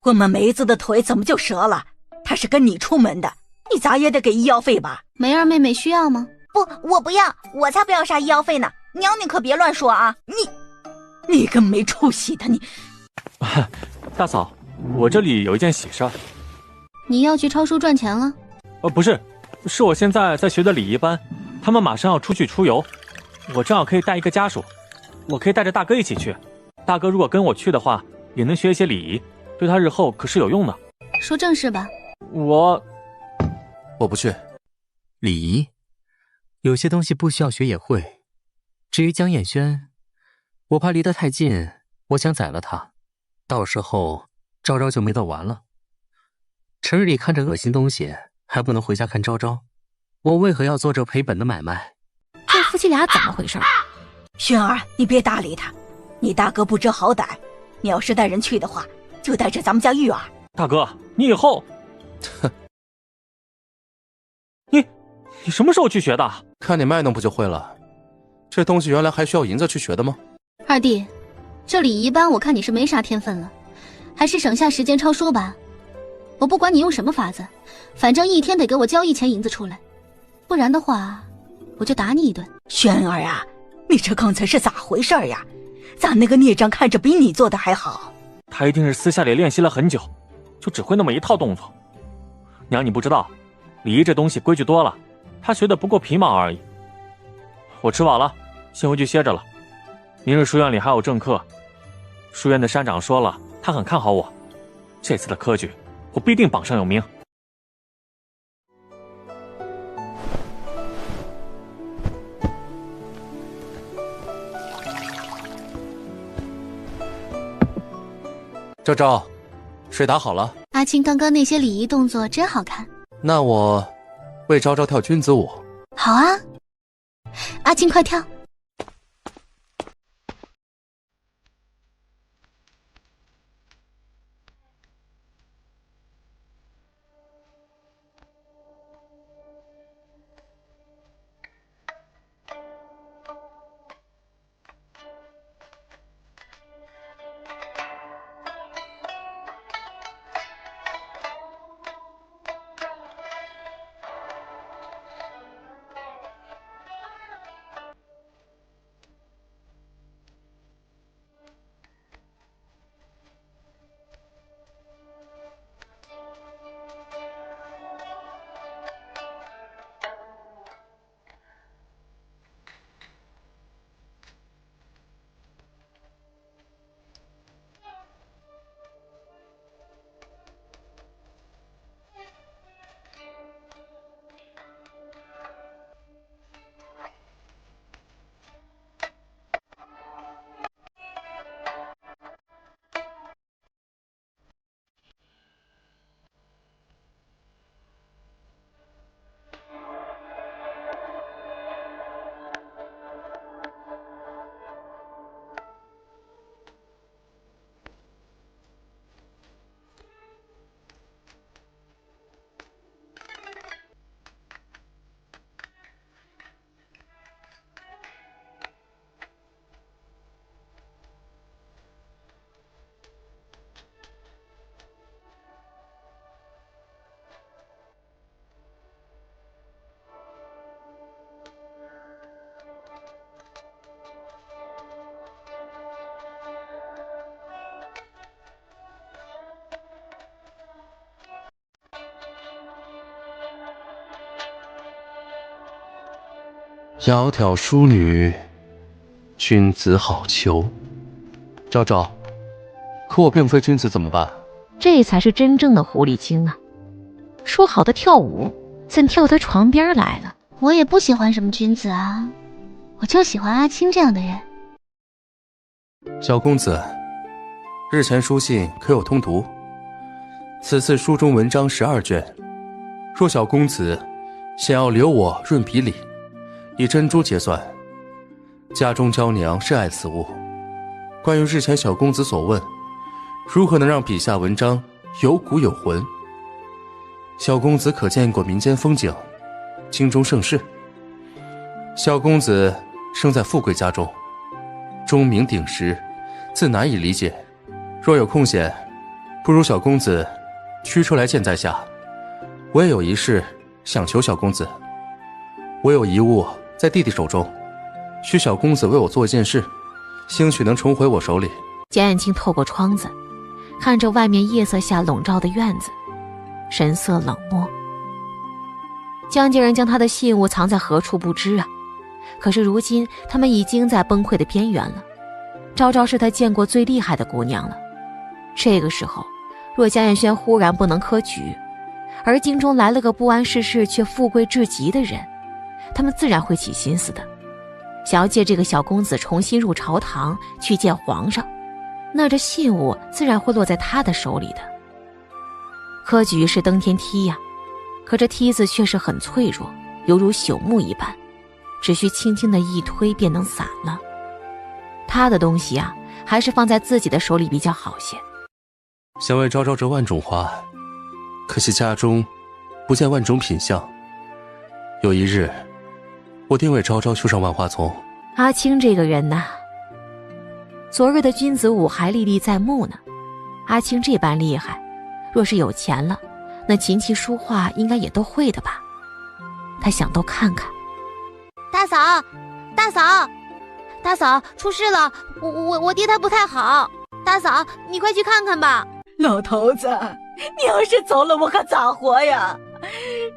我们梅子的腿怎么就折了？她是跟你出门的，你咋也得给医药费吧？梅儿妹妹需要吗？不，我不要，我才不要啥医药费呢！娘，你可别乱说啊！你个没出息的你！大嫂，我这里有一件喜事儿。你要去超叔赚钱了？不是，是我现在在学的礼仪班，他们马上要出去出游，我正好可以带一个家属，我可以带着大哥一起去。大哥如果跟我去的话，也能学一些礼仪，对他日后可是有用的。说正事吧。我不去。礼仪，有些东西不需要学也会。至于江彦轩，我怕离得太近，我想宰了他，到时候昭昭就没得玩了。城里看着恶心东西，还不能回家看昭昭，我为何要做这赔本的买卖？这夫妻俩怎么回事？轩儿，你别搭理他，你大哥不知好歹，你要是带人去的话，就带着咱们家玉儿。大哥，你以后，你什么时候去学的？看你卖弄不就会了？这东西原来还需要银子去学的吗？二弟，这礼仪班我看你是没啥天分了，还是省下时间抄书吧。我不管你用什么法子，反正一天得给我交1000银子出来，不然的话我就打你一顿。轩儿啊，你这刚才是咋回事呀？咱那个孽障看着比你做的还好。他一定是私下里练习了很久，就只会那么一套动作。娘，你不知道，礼仪这东西规矩多了，他学的不过皮毛而已。我吃饱了，先回去歇着了。明日书院里还有正课，书院的山长说了，他很看好我，这次的科举我必定榜上有名。昭昭，水打好了。阿青刚刚那些礼仪动作真好看。那我为昭昭跳君子舞。好啊，阿青快跳。窈窕淑女，君子好逑。昭昭，可我并非君子怎么办？这才是真正的狐狸精啊！说好的跳舞，怎跳他床边来了？我也不喜欢什么君子啊，我就喜欢阿青这样的人。小公子，日前书信可有通读？此次书中文章12卷，若小公子想要留我润笔礼，以珍珠结算。家中娇娘甚爱此物。关于日前小公子所问，如何能让笔下文章有骨有魂？小公子可见过民间风景，京中盛世。小公子生在富贵家中，钟鸣鼎食，自难以理解。若有空闲，不如小公子驱出来见在下。我也有一事想求小公子。我有遗物在弟弟手中，需小公子为我做一件事，兴许能重回我手里。江燕青透过窗子，看着外面夜色下笼罩的院子，神色冷漠。江家人将他的信物藏在何处不知啊，可是如今他们已经在崩溃的边缘了。昭昭是他见过最厉害的姑娘了，这个时候若江燕轩忽然不能科举，而京中来了个不谙世事却富贵至极的人，他们自然会起心思的，想要借这个小公子重新入朝堂去见皇上，那这信物自然会落在他的手里的。科举是登天梯呀，可这梯子却是很脆弱，犹如朽木一般，只需轻轻的一推便能散了。他的东西啊，还是放在自己的手里比较好些。想为昭昭折万种花，可惜家中不见万种品相。有一日，我定为昭昭绣上万花丛。阿青这个人呐，昨日的君子舞还历历在目呢。阿青这般厉害，若是有钱了，那琴棋书画应该也都会的吧。他想都看看。大嫂，大嫂，大嫂，出事了！我爹他不太好，大嫂，你快去看看吧。老头子，你要是走了，我可咋活呀？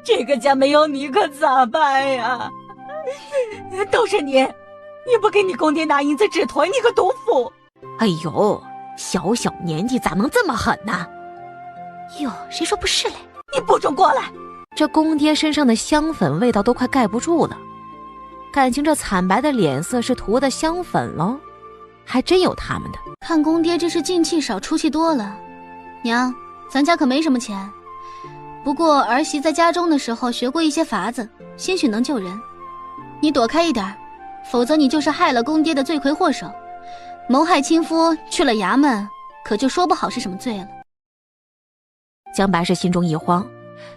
这个家没有你可咋办呀？都是你不给你公爹拿银子治腿，你个毒妇！哎呦，小小年纪咋能这么狠呢？哟，谁说不是嘞？你不准过来！这公爹身上的香粉味道都快盖不住了，感情这惨白的脸色是涂的香粉喽？还真有他们的。看公爹这是进气少出气多了。娘，咱家可没什么钱，不过儿媳在家中的时候学过一些法子，兴许能救人。你躲开一点，否则你就是害了公爹的罪魁祸首，谋害亲夫去了衙门，可就说不好是什么罪了。江白氏心中一慌，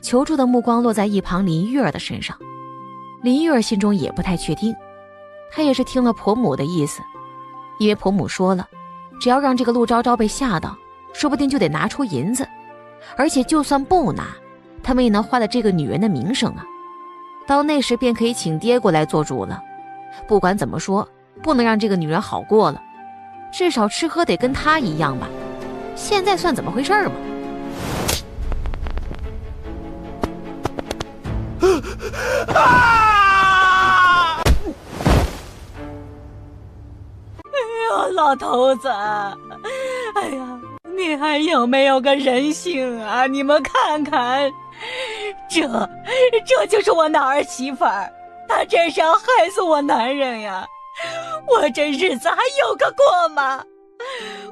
求助的目光落在一旁林玉儿的身上。林玉儿心中也不太确定，她也是听了婆母的意思，因为婆母说了，只要让这个陆昭昭被吓到，说不定就得拿出银子，而且就算不拿，他们也能坏了这个女人的名声啊。到那时便可以请爹过来做主了。不管怎么说，不能让这个女人好过了，至少吃喝得跟她一样吧。现在算怎么回事嘛？老头子，哎呀，你还有没有个人性啊？你们看看，这就是我那儿媳妇儿，她真是要害死我男人呀！我这日子还有个过吗？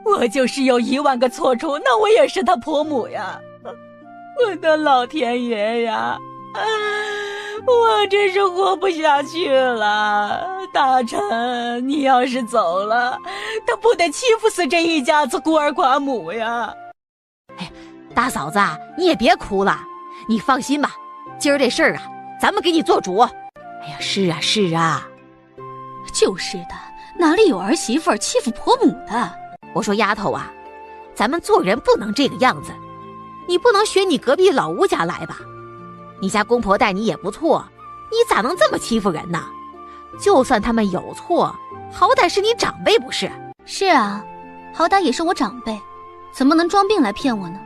我就是有1万个错处，那我也是她婆母呀！我的老天爷呀！我真是活不下去了。大臣，你要是走了，他不得欺负死这一家子孤儿寡母呀？哎，大嫂子，你也别哭了，你放心吧，今儿这事儿啊，咱们给你做主。哎呀，是啊是啊，就是的，哪里有儿媳妇欺负婆母的？我说丫头啊，咱们做人不能这个样子，你不能学你隔壁老吴家来吧？你家公婆待你也不错，你咋能这么欺负人呢？就算他们有错，好歹是你长辈不是？是啊，好歹也是我长辈，怎么能装病来骗我呢？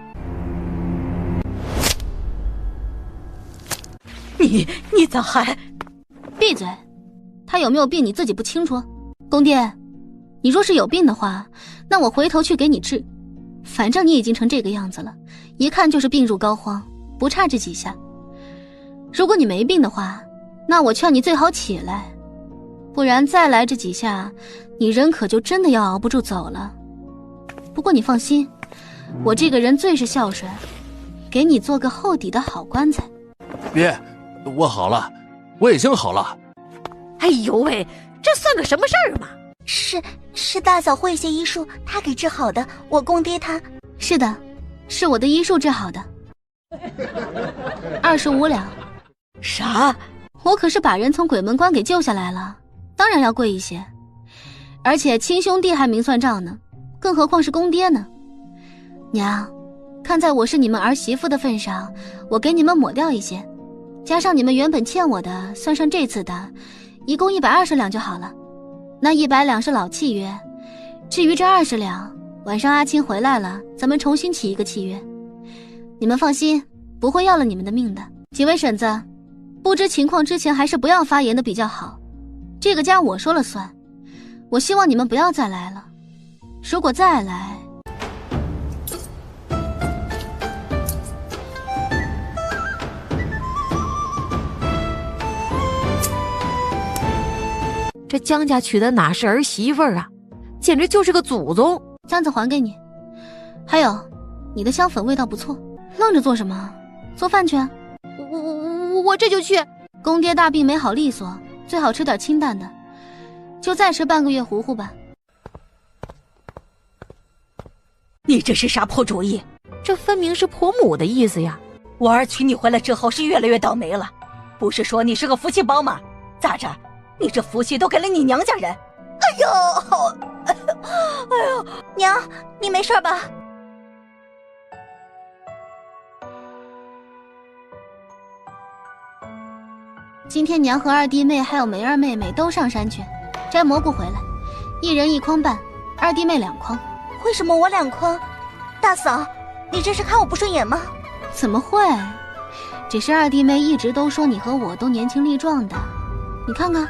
你咋还……闭嘴！他有没有病你自己不清楚？公爹，你若是有病的话，那我回头去给你治。反正你已经成这个样子了，一看就是病入膏肓，不差这几下。如果你没病的话，那我劝你最好起来，不然再来这几下，你人可就真的要熬不住走了。不过你放心，我这个人最是孝顺，给你做个厚底的好棺材。爹，我好了，我已经好了。哎呦喂，这算个什么事儿嘛？是大嫂会些医术，她给治好的。我公爹他……是的，是我的医术治好的。25两。啥？我可是把人从鬼门关给救下来了，当然要贵一些。而且亲兄弟还明算账呢，更何况是公爹呢？娘，看在我是你们儿媳妇的份上，我给你们抹掉一些，加上你们原本欠我的，算上这次的，一共120两就好了。那100两是老契约，至于这20两，晚上阿青回来了，咱们重新起一个契约。你们放心，不会要了你们的命的。几位婶子，不知情况之前还是不要发言的比较好。这个家我说了算，我希望你们不要再来了。如果再来，这江家娶的哪是儿媳妇儿啊，简直就是个祖宗。箱子还给你。还有，你的香粉味道不错，愣着做什么？做饭去啊！我这就去。公爹大病没好利索，最好吃点清淡的，就再吃半个月糊糊吧。你这是啥破主意？这分明是婆母的意思呀！我儿娶你回来之后是越来越倒霉了，不是说你是个福气包吗？咋着？你这福气都给了你娘家人。哎呦，娘，你没事吧？今天娘和二弟妹还有梅儿妹妹都上山去摘蘑菇回来，一人1筐半，二弟妹2筐。为什么我2筐？大嫂，你这是看我不顺眼吗？怎么会？只是二弟妹一直都说你和我都年轻力壮的，你看看，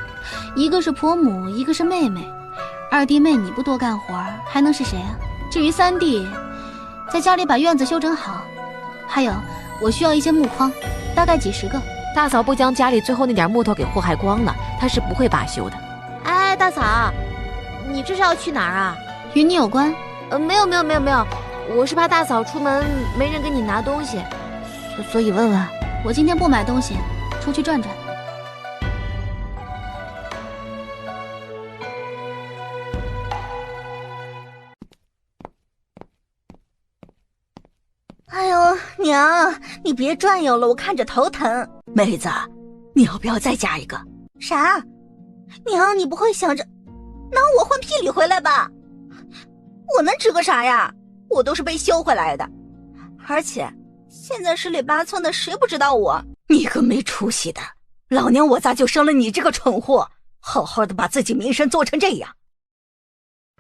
一个是婆母，一个是妹妹。二弟妹你不多干活还能是谁啊？至于三弟，在家里把院子修整好。还有，我需要一些木框，大概几10个。大嫂不将家里最后那点木头给祸害光了，她是不会罢休的。哎，大嫂，你这是要去哪儿啊？与你有关？没有，我是怕大嫂出门没人给你拿东西，所以问问。我今天不买东西，出去转转。哎呦，娘，你别转悠了，我看着头疼。妹子，你要不要再加一个？啥？娘，你不会想着拿我换聘礼回来吧？我能值个啥呀？我都是被修回来的，而且现在十里八村的，谁不知道我？你个没出息的，老娘我咋就生了你这个蠢货？好好的把自己名声做成这样。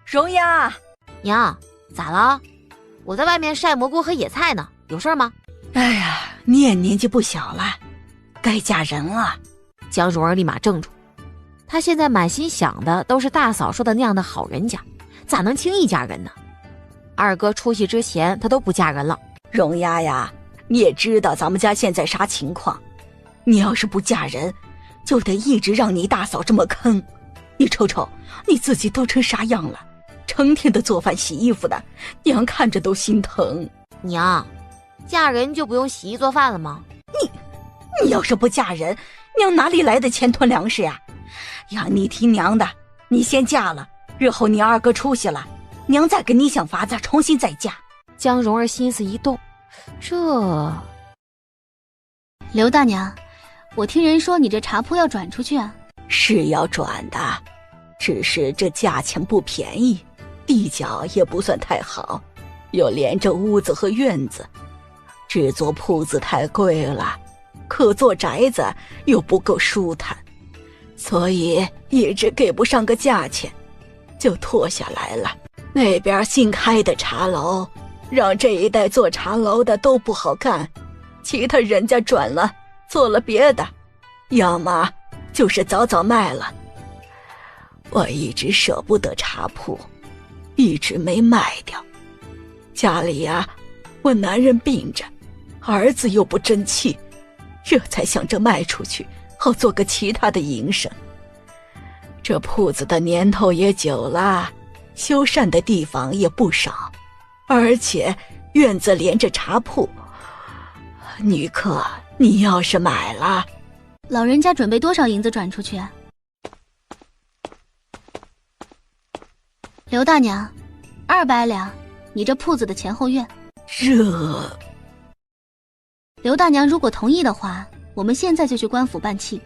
荣呀，娘，咋了？我在外面晒蘑菇和野菜呢，有事吗？哎呀，你也年纪不小了，该嫁人了。江蓉儿立马怔住，她现在满心想的都是大嫂说的那样的好人家，咋能轻易嫁人呢？二哥出去之前，她都不嫁人了。荣丫呀，你也知道咱们家现在啥情况，你要是不嫁人，就得一直让你大嫂这么坑。你瞅瞅，你自己都成啥样了，成天的做饭洗衣服的，娘看着都心疼。娘，嫁人就不用洗衣做饭了吗？你要是不嫁人，娘哪里来的钱囤粮食呀？呀，你听娘的，你先嫁了，日后你二哥出息了，娘再给你想法子重新再嫁。江蓉儿心思一动，这刘大娘，我听人说你这茶铺要转出去啊？是要转的，只是这价钱不便宜，地角也不算太好，又连着屋子和院子，制作铺子太贵了，可做宅子又不够舒坦，所以一直给不上个价钱，就拖下来了。那边新开的茶楼，让这一带做茶楼的都不好干，其他人家转了做了别的，要么就是早早卖了。我一直舍不得茶铺，一直没卖掉。家里呀，我男人病着，儿子又不争气，这才想着卖出去，好做个其他的营生。这铺子的年头也久了，修缮的地方也不少，而且院子连着茶铺。女客，你要是买了，老人家准备多少银子转出去啊？刘大娘，200两，你这铺子的前后院。刘大娘如果同意的话，我们现在就去官府办契；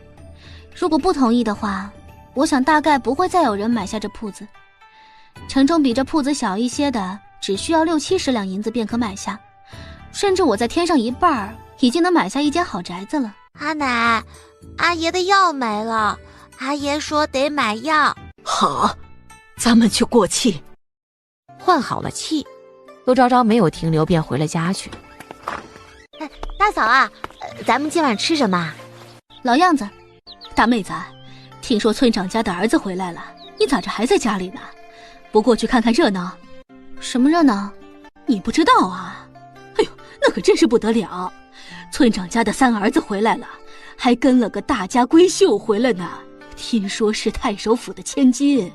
如果不同意的话，我想大概不会再有人买下这铺子。城中比这铺子小一些的，只需要60-70两银子便可买下，甚至我在添上一半已经能买下一间好宅子了。阿奶，阿爷的药没了，阿爷说得买药。好，咱们去过气。换好了气，陆昭昭没有停留，便回了家去。大嫂啊，咱们今晚吃什么？老样子。大妹子，听说村长家的儿子回来了，你咋着还在家里呢？不过去看看热闹？什么热闹？你不知道啊？哎呦，那可真是不得了！村长家的3儿子回来了，还跟了个大家闺秀回来呢。听说是太守府的千金。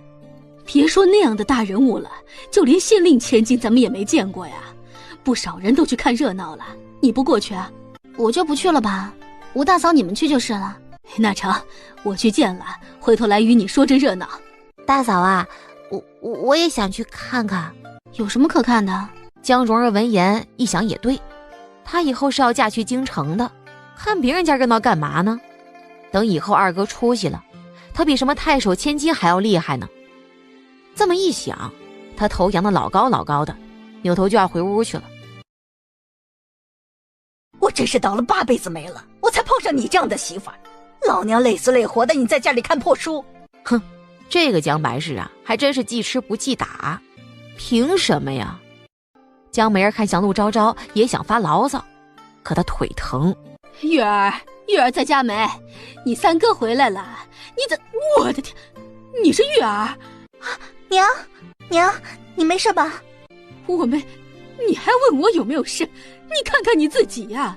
别说那样的大人物了，就连县令千金咱们也没见过呀。不少人都去看热闹了，你不过去啊？我就不去了吧，吴大嫂你们去就是了。那成，我去见了，回头来与你说这热闹。大嫂啊，我也想去看看。有什么可看的？江蓉儿闻言一想也对，她以后是要嫁去京城的，看别人家热闹干嘛呢？等以后二哥出息了，他比什么太守千金还要厉害呢。这么一想，他头扬得老高老高的，扭头就要回屋去了。我真是倒了8辈子霉了，我才碰上你这样的媳妇儿。老娘累死累活的，你在家里看破书。哼，这个姜白氏啊，还真是记吃不记打。凭什么呀？江梅儿看向陆昭昭，也想发牢骚，可她腿疼。玉儿在家没？你3哥回来了，你怎……我的天，你是玉儿？娘，你没事吧？我没，你还问我有没有事？你看看你自己呀！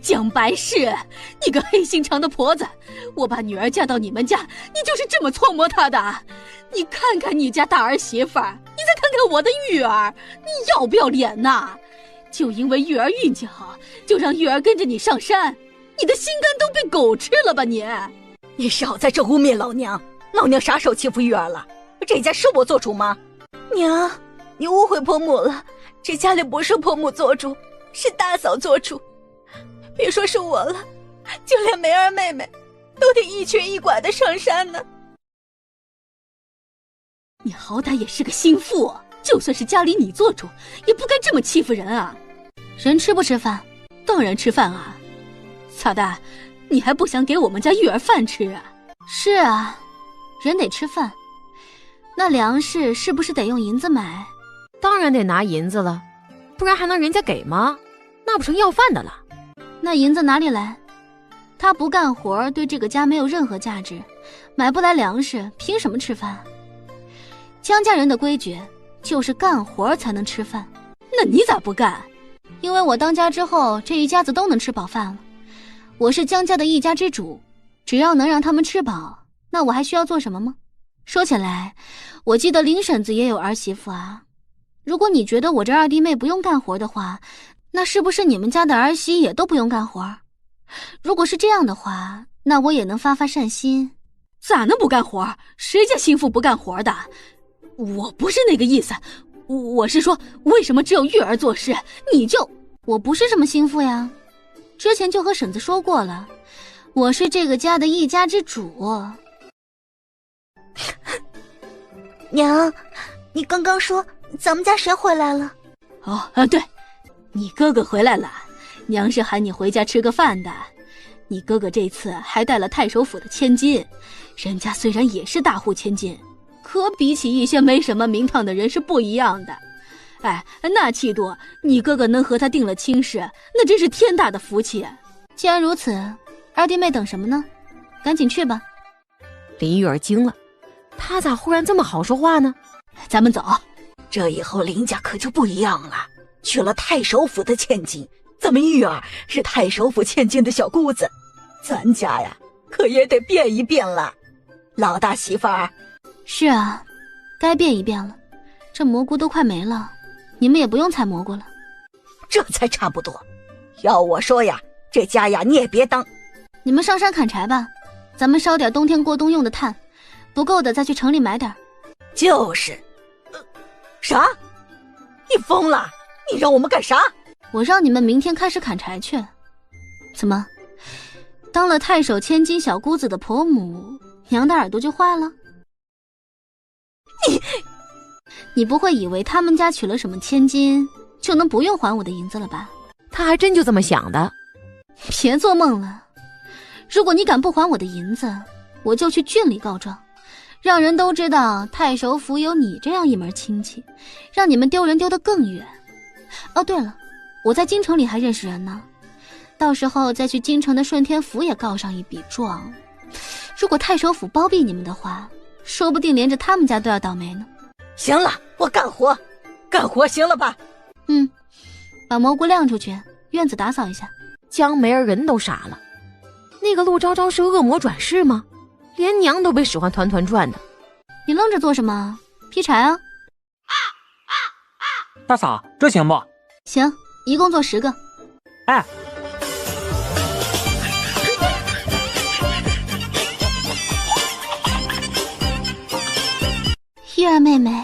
江白氏，你个黑心肠的婆子！我把女儿嫁到你们家，你就是这么搓磨她的？你看看你家大儿媳妇儿，你再看看我的玉儿，你要不要脸呐？就因为玉儿运气好，就让玉儿跟着你上山，你的心肝都被狗吃了吧你？你少在这污蔑老娘！老娘啥时候欺负玉儿了？这家是我做主吗？娘，你误会婆母了，这家里不是婆母做主，是大嫂做主。别说是我了，就连梅儿妹妹都得一瘸一拐的上山呢。你好歹也是个心腹，就算是家里你做主，也不该这么欺负人啊！人吃不吃饭？当然吃饭啊！咋的？你还不想给我们家玉儿饭吃啊？是啊，人得吃饭，那粮食是不是得用银子买？当然得拿银子了，不然还能人家给吗？那不成要饭的了。那银子哪里来？他不干活，对这个家没有任何价值，买不来粮食，凭什么吃饭？江家人的规矩就是干活才能吃饭。那你咋不干？因为我当家之后，这一家子都能吃饱饭了。我是江家的一家之主，只要能让他们吃饱，那我还需要做什么吗？说起来，我记得林婶子也有儿媳妇啊。如果你觉得我这二弟妹不用干活的话，那是不是你们家的儿媳也都不用干活？如果是这样的话，那我也能发发善心。咋能不干活？谁家心腹不干活的？我不是那个意思，我是说，为什么只有玉儿做事，你就……我不是什么心腹呀，之前就和婶子说过了，我是这个家的一家之主。娘，你刚刚说咱们家谁回来了？对，你哥哥回来了，娘是喊你回家吃个饭的。你哥哥这次还带了太守府的千金，人家虽然也是大户千金，可比起一些没什么名堂的人是不一样的。那气度，你哥哥能和他定了亲事，那真是天大的福气。既然如此，二弟妹等什么呢？赶紧去吧。林玉儿惊了，他咋忽然这么好说话呢？咱们走。这以后林家可就不一样了，娶了太守府的千金，咱们玉儿是太守府千金的小姑子，咱家呀可也得变一变了。老大媳妇儿。是啊，该变一变了。这蘑菇都快没了，你们也不用采蘑菇了。这才差不多。要我说呀，这家呀你也别当。你们上山砍柴吧，咱们烧点冬天过冬用的炭，不够的再去城里买点。就是。啥？你疯了？你让我们干啥？我让你们明天开始砍柴去。怎么，当了太守千金小姑子的婆母，娘的耳朵就坏了？你不会以为他们家娶了什么千金就能不用还我的银子了吧？他还真就这么想的。别做梦了，如果你敢不还我的银子，我就去郡里告状，让人都知道太守府有你这样一门亲戚，让你们丢人丢得更远。哦，对了，我在京城里还认识人呢，到时候再去京城的顺天府也告上一笔状。如果太守府包庇你们的话，说不定连着他们家都要倒霉呢。行了，我干活，干活行了吧？把蘑菇晾出去，院子打扫一下。江梅儿人都傻了，那个陆昭昭是恶魔转世吗？连娘都被使唤团团转的。你愣着做什么？劈柴啊！大嫂，这行不？行，一共做10个。哎，玉儿妹妹，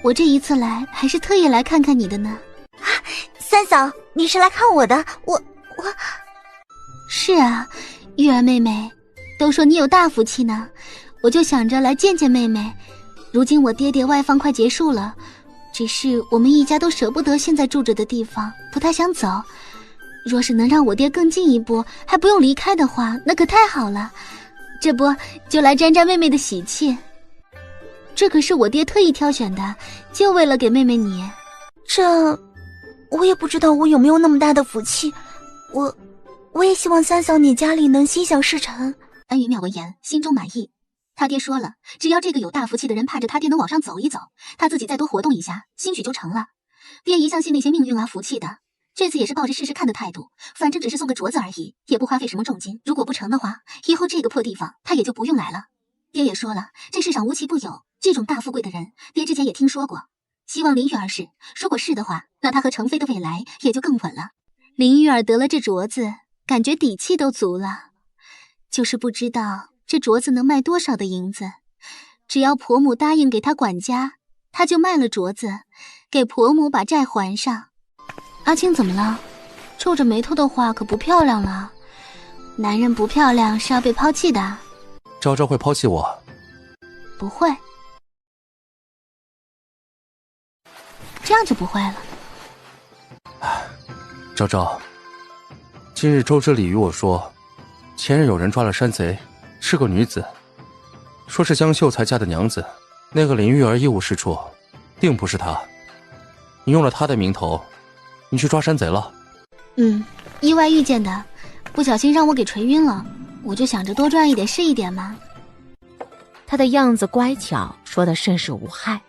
我这一次来还是特意来看看你的呢。三嫂，你是来看我的？我是啊，玉儿妹妹，都说你有大福气呢，我就想着来见见妹妹。如今我爹爹外放快结束了，只是我们一家都舍不得现在住着的地方，不太想走。若是能让我爹更进一步，还不用离开的话，那可太好了。这不就来沾沾妹妹的喜气。这可是我爹特意挑选的，就为了给妹妹你。我也不知道我有没有那么大的福气，我也希望三嫂你家里能心想事成。安云妙闻言，心中满意。他爹说了，只要这个有大福气的人盼着他爹能往上走一走，他自己再多活动一下，兴许就成了。爹一向信那些命运啊福气的，这次也是抱着试试看的态度，反正只是送个镯子而已，也不花费什么重金。如果不成的话，以后这个破地方他也就不用来了。爹也说了，这世上无奇不有，这种大富贵的人，爹之前也听说过。希望林玉儿是，如果是的话，那她和程飞的未来也就更稳了。林玉儿得了这镯子，感觉底气都足了，就是不知道这镯子能卖多少的银子。只要婆母答应给她管家，她就卖了镯子，给婆母把债还上。阿青怎么了？皱着眉头的话可不漂亮了。男人不漂亮是要被抛弃的。昭昭会抛弃我？不会。这样就不会了。昭昭，今日周之礼与我说，前日有人抓了山贼，是个女子，说是江秀才家的娘子，那个林玉儿一无是处，定不是她。你用了她的名头，你去抓山贼了？意外遇见的，不小心让我给锤晕了，我就想着多赚一点是一点嘛。他的样子乖巧，说的甚是无害。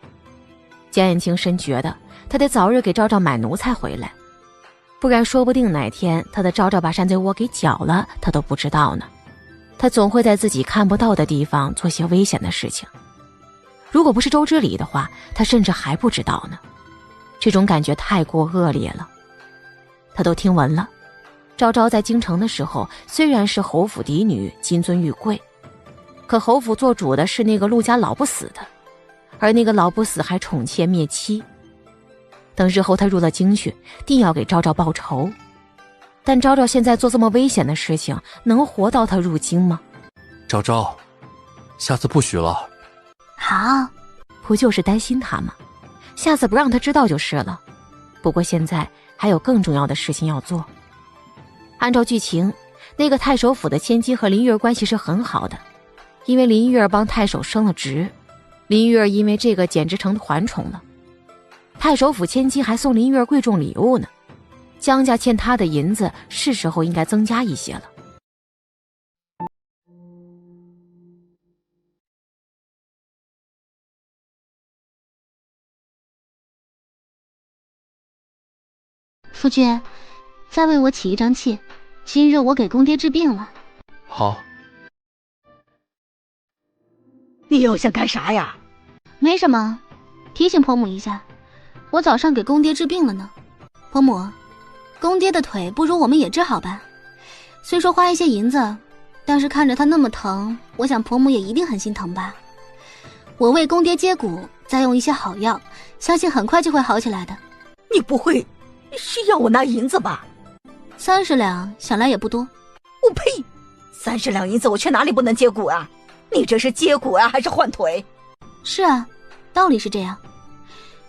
江燕青深觉得他得早日给昭昭买奴才回来，不然说不定哪天他的昭昭把山贼窝给搅了，他都不知道呢。他总会在自己看不到的地方做些危险的事情。如果不是周之礼的话，他甚至还不知道呢。这种感觉太过恶劣了。他都听闻了，昭昭在京城的时候虽然是侯府嫡女，金尊玉贵，可侯府做主的是那个陆家老不死的，而那个老不死还宠妾灭妻。等日后他入了京去，定要给昭昭报仇。但昭昭现在做这么危险的事情，能活到他入京吗？昭昭，下次不许了。好，不就是担心他吗？下次不让他知道就是了。不过现在还有更重要的事情要做。按照剧情，那个太守府的千金和林玉儿关系是很好的，因为林玉儿帮太守升了职，林玉儿因为这个简直成团宠了。太守府千金还送林玉儿贵重礼物呢，江家欠他的银子是时候应该增加一些了。夫君，再为我起一张契，今日我给公爹治病了。好。你又想干啥呀？没什么，提醒婆母一下，我早上给公爹治病了呢。婆母，公爹的腿不如我们也治好吧？虽说花一些银子，但是看着他那么疼，我想婆母也一定很心疼吧。我为公爹接骨，再用一些好药，相信很快就会好起来的。你不会是要我拿银子吧？30两想来也不多。我呸！30两银子我去哪里不能接骨啊？你这是接骨啊还是换腿？是啊，道理是这样，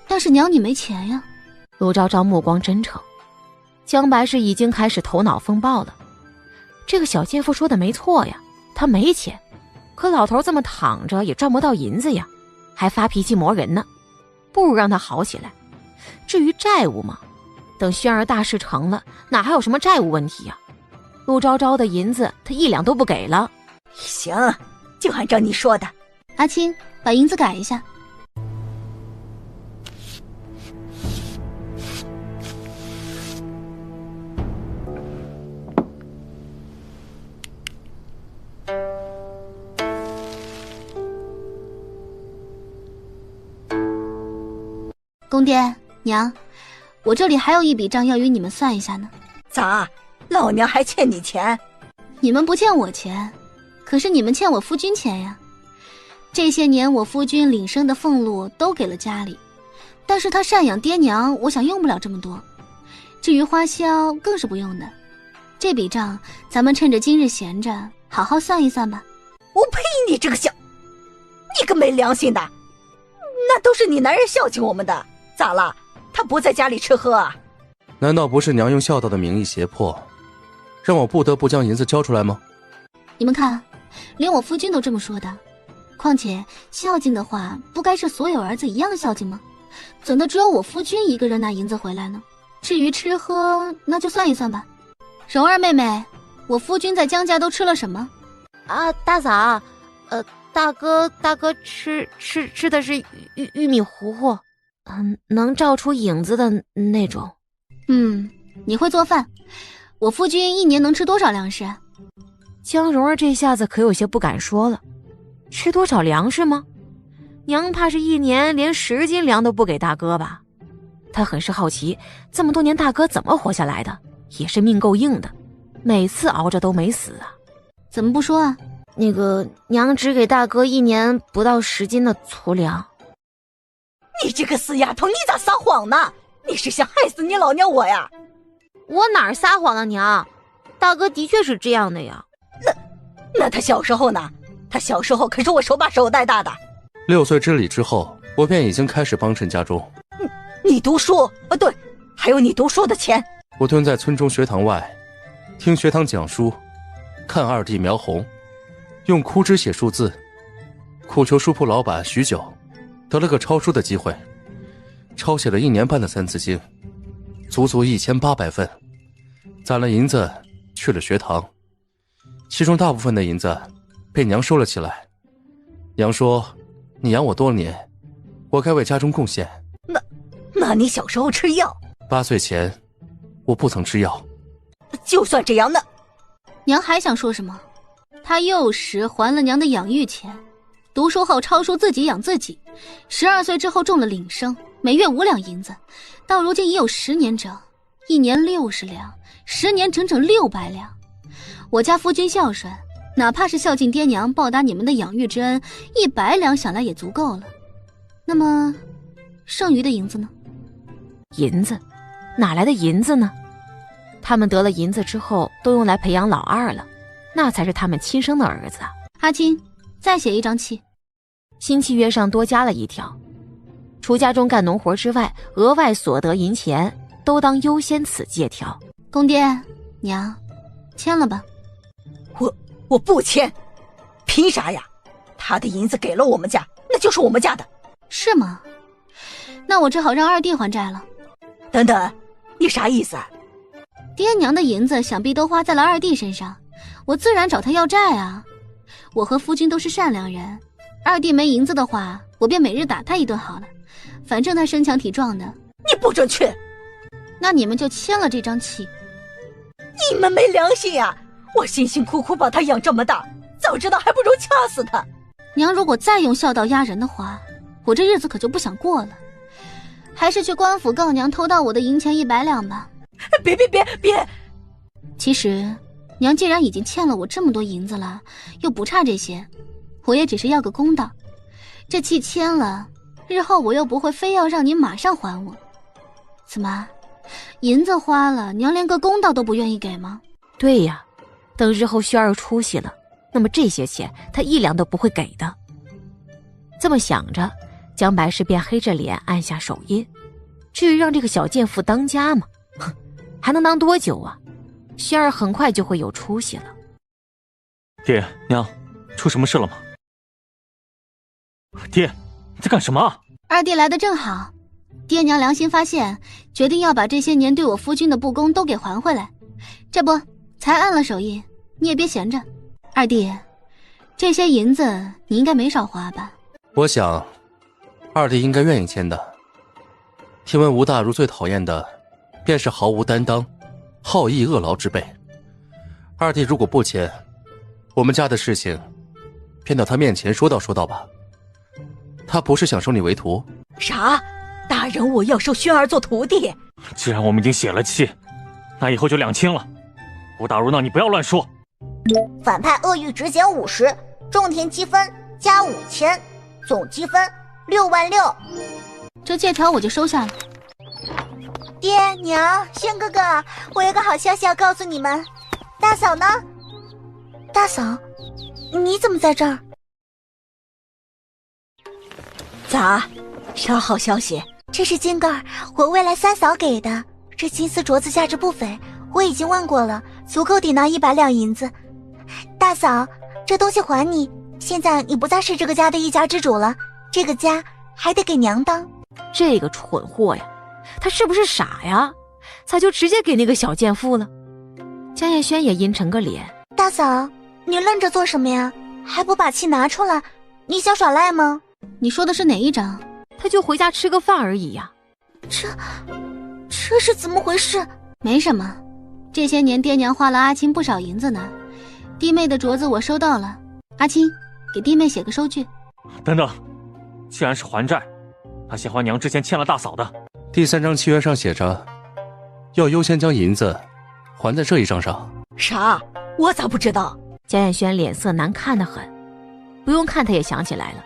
但是娘你没钱呀。陆昭昭目光真诚，姜白氏已经开始头脑风暴了。这个小贱妇说的没错呀，他没钱，可老头这么躺着也赚不到银子呀，还发脾气磨人呢，不如让他好起来。至于债务嘛，等轩儿大事成了，哪还有什么债务问题呀？陆昭昭的银子他1两都不给了。行，就按照你说的。阿青，把银子改一下。公爹娘，我这里还有一笔账要与你们算一下呢。咋？老娘还欠你钱？你们不欠我钱，可是你们欠我夫君钱呀。这些年我夫君领生的俸禄都给了家里，但是他赡养爹娘，我想用不了这么多。至于花销更是不用的。这笔账咱们趁着今日闲着，好好算一算吧。我呸！你这个小，你个没良心的！那都是你男人孝敬我们的，咋了？他不在家里吃喝啊？难道不是娘用孝道的名义胁迫，让我不得不将银子交出来吗？你们看，连我夫君都这么说的。况且孝敬的话，不该是所有儿子一样孝敬吗？怎的只有我夫君一个人拿银子回来呢？至于吃喝，那就算一算吧。蓉儿妹妹，我夫君在姜家都吃了什么？啊，大嫂，大哥吃的是玉米糊糊，能照出影子的那种。你会做饭？我夫君一年能吃多少粮食？江蓉儿这下子可有些不敢说了。吃多少粮食吗？娘怕是一年连10斤粮都不给大哥吧。她很是好奇，这么多年大哥怎么活下来的，也是命够硬的，每次熬着都没死啊。怎么不说啊？那个娘只给大哥一年不到10斤的粗粮。你这个死丫头，你咋撒谎呢？你是想害死你老娘我呀？我哪儿撒谎了娘？大哥的确是这样的呀。那他小时候呢？他小时候可是我手把手带大的。6岁之礼之后，我便已经开始帮衬家中。你读书？对，还有你读书的钱。我蹲在村中学堂外，听学堂讲书，看二弟描红，用枯枝写数字，苦求书铺老板许久，得了个抄书的机会，抄写了1年半的《三字经》，足足1800份，攒了银子去了学堂，其中大部分的银子被娘收了起来。娘说：“你养我多年，我该为家中贡献。”那你小时候吃药？8岁前，我不曾吃药。就算这样，那娘还想说什么？她幼时还了娘的养育钱，读书后抄书自己养自己，12岁之后中了领生，每月5两银子，到如今已有10年整，1年60两，10年整整600两。我家夫君孝顺，哪怕是孝敬爹娘，报答你们的养育之恩，100两想来也足够了。那么，剩余的银子呢？银子？哪来的银子呢？他们得了银子之后，都用来培养老二了，那才是他们亲生的儿子啊。阿青，再写一张契。新契约上多加了一条，除家中干农活之外，额外所得银钱都当优先此借条。公爹娘，签了吧。我不签，凭啥呀？他的银子给了我们家，那就是我们家的。是吗？那我只好让二弟还债了。等等，你啥意思啊？爹娘的银子想必都花在了二弟身上，我自然找他要债啊。我和夫君都是善良人，二弟没银子的话，我便每日打他一顿好了，反正他身强体壮的。你不准去！那你们就签了这张契。你们没良心呀！我辛辛苦苦把他养这么大，早知道还不如掐死他。娘如果再用孝道压人的话，我这日子可就不想过了。还是去官府告娘偷盗我的银钱100两吧。别！其实娘既然已经欠了我这么多银子了，又不差这些，我也只是要个公道。这契签了，日后我又不会非要让你马上还我。怎么，银子花了，娘连个公道都不愿意给吗？对呀，等日后轩儿出息了，那么这些钱他1两都不会给的。这么想着，姜白氏便黑着脸按下手印。至于让这个小贱妇当家嘛，哼，还能当多久啊？轩儿很快就会有出息了。爹娘，出什么事了吗？爹，你在干什么啊？二弟来的正好，爹娘良心发现，决定要把这些年对我夫君的不公都给还回来。这不，才按了手印，你也别闲着。二弟，这些银子你应该没少花吧？我想，二弟应该愿意签的。听闻吴大如最讨厌的，便是毫无担当、好逸恶劳之辈。二弟如果不签，我们家的事情，便到他面前说道吧。他不是想收你为徒？啥？大人我要收轩儿做徒弟？既然我们已经写了契，那以后就两清了。吴大如呢，你不要乱说。反派恶欲只减50，种田积分加5000，总积分66000。这借条我就收下了。爹娘，轩哥哥，我有个好消息要告诉你们。大嫂呢？大嫂，你怎么在这儿？咋？啥好消息？这是金盖，我未来三嫂给的。这金丝镯子价值不菲，我已经问过了，足够抵拿100两银子。大嫂，这东西还你。现在你不再是这个家的一家之主了，这个家还得给娘当。这个蠢货呀，他是不是傻呀？咋就直接给那个小贱妇了？江夜轩也阴沉个脸。大嫂，你愣着做什么呀？还不把气拿出来？你想耍赖吗？你说的是哪一章？他就回家吃个饭而已呀。这是怎么回事？没什么，这些年爹娘花了阿青不少银子呢。弟妹的镯子我收到了，阿青，给弟妹写个收据。等等，既然是还债，那先还娘之前欠了大嫂的。第3章契约上写着，要优先将银子还在这一账上。啥？我咋不知道？江艳轩脸色难看得很，不用看他也想起来了，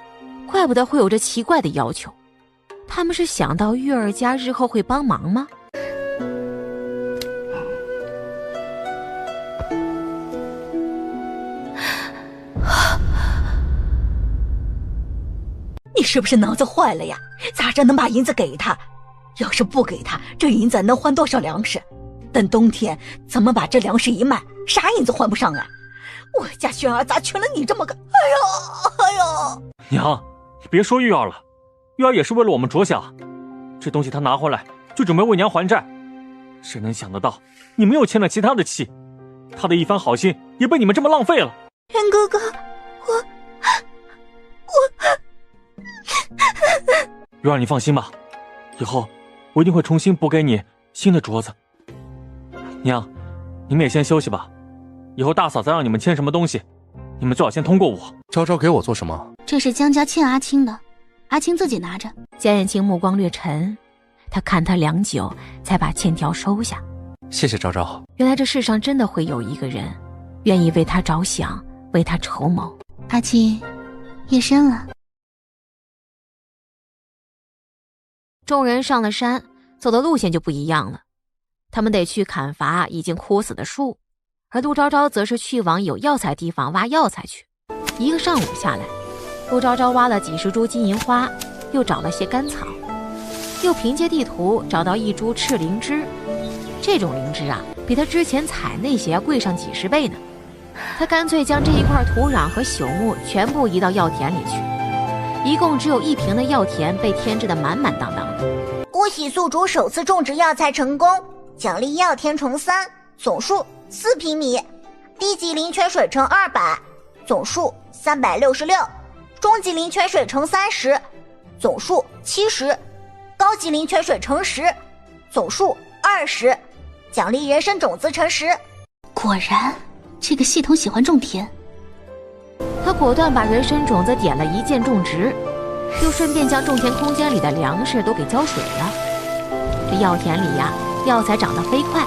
怪不得会有这奇怪的要求。他们是想到玉儿家日后会帮忙吗？你是不是脑子坏了呀？咋着能把银子给他？要是不给他，这银子能换多少粮食？等冬天咱们把这粮食一卖，啥银子还不上来？我家轩儿咋娶了你这么个……哎呦！娘，你别说玉儿了，玉儿也是为了我们着想，这东西她拿回来就准备为娘还债。谁能想得到你们又欠了其他的契，她的一番好心也被你们这么浪费了。元哥哥，我玉儿，你放心吧，以后我一定会重新补给你新的镯子。娘，你们也先休息吧，以后大嫂再让你们签什么东西，你们最好先通过我。昭昭给我做什么？这是江家欠阿青的，阿青自己拿着。江艳青目光略沉，他看他良久，才把欠条收下。谢谢昭昭。原来这世上真的会有一个人，愿意为他着想，为他筹谋。阿青，夜深了。众人上了山，走的路线就不一样了。他们得去砍伐已经枯死的树，而陆昭昭则是去往有药材地方挖药材去。一个上午下来，陆昭昭挖了几十株金银花，又找了些干草，又凭借地图找到一株赤灵芝。这种灵芝啊，比他之前采那些要贵上几10倍呢。他干脆将这一块土壤和朽木全部移到药田里去，一共只有1坪的药田被添置得满满当当的。恭喜宿主首次种植药材成功，奖励药田重3，总数4平米，低级灵泉水乘200，总数366，中级灵泉水乘30，总数70，高级灵泉水乘10，总数20，奖励人参种子乘10。果然，这个系统喜欢种田。他果断把人参种子点了一键种植，又顺便将种田空间里的粮食都给浇水了。这药田里呀，药材长得飞快，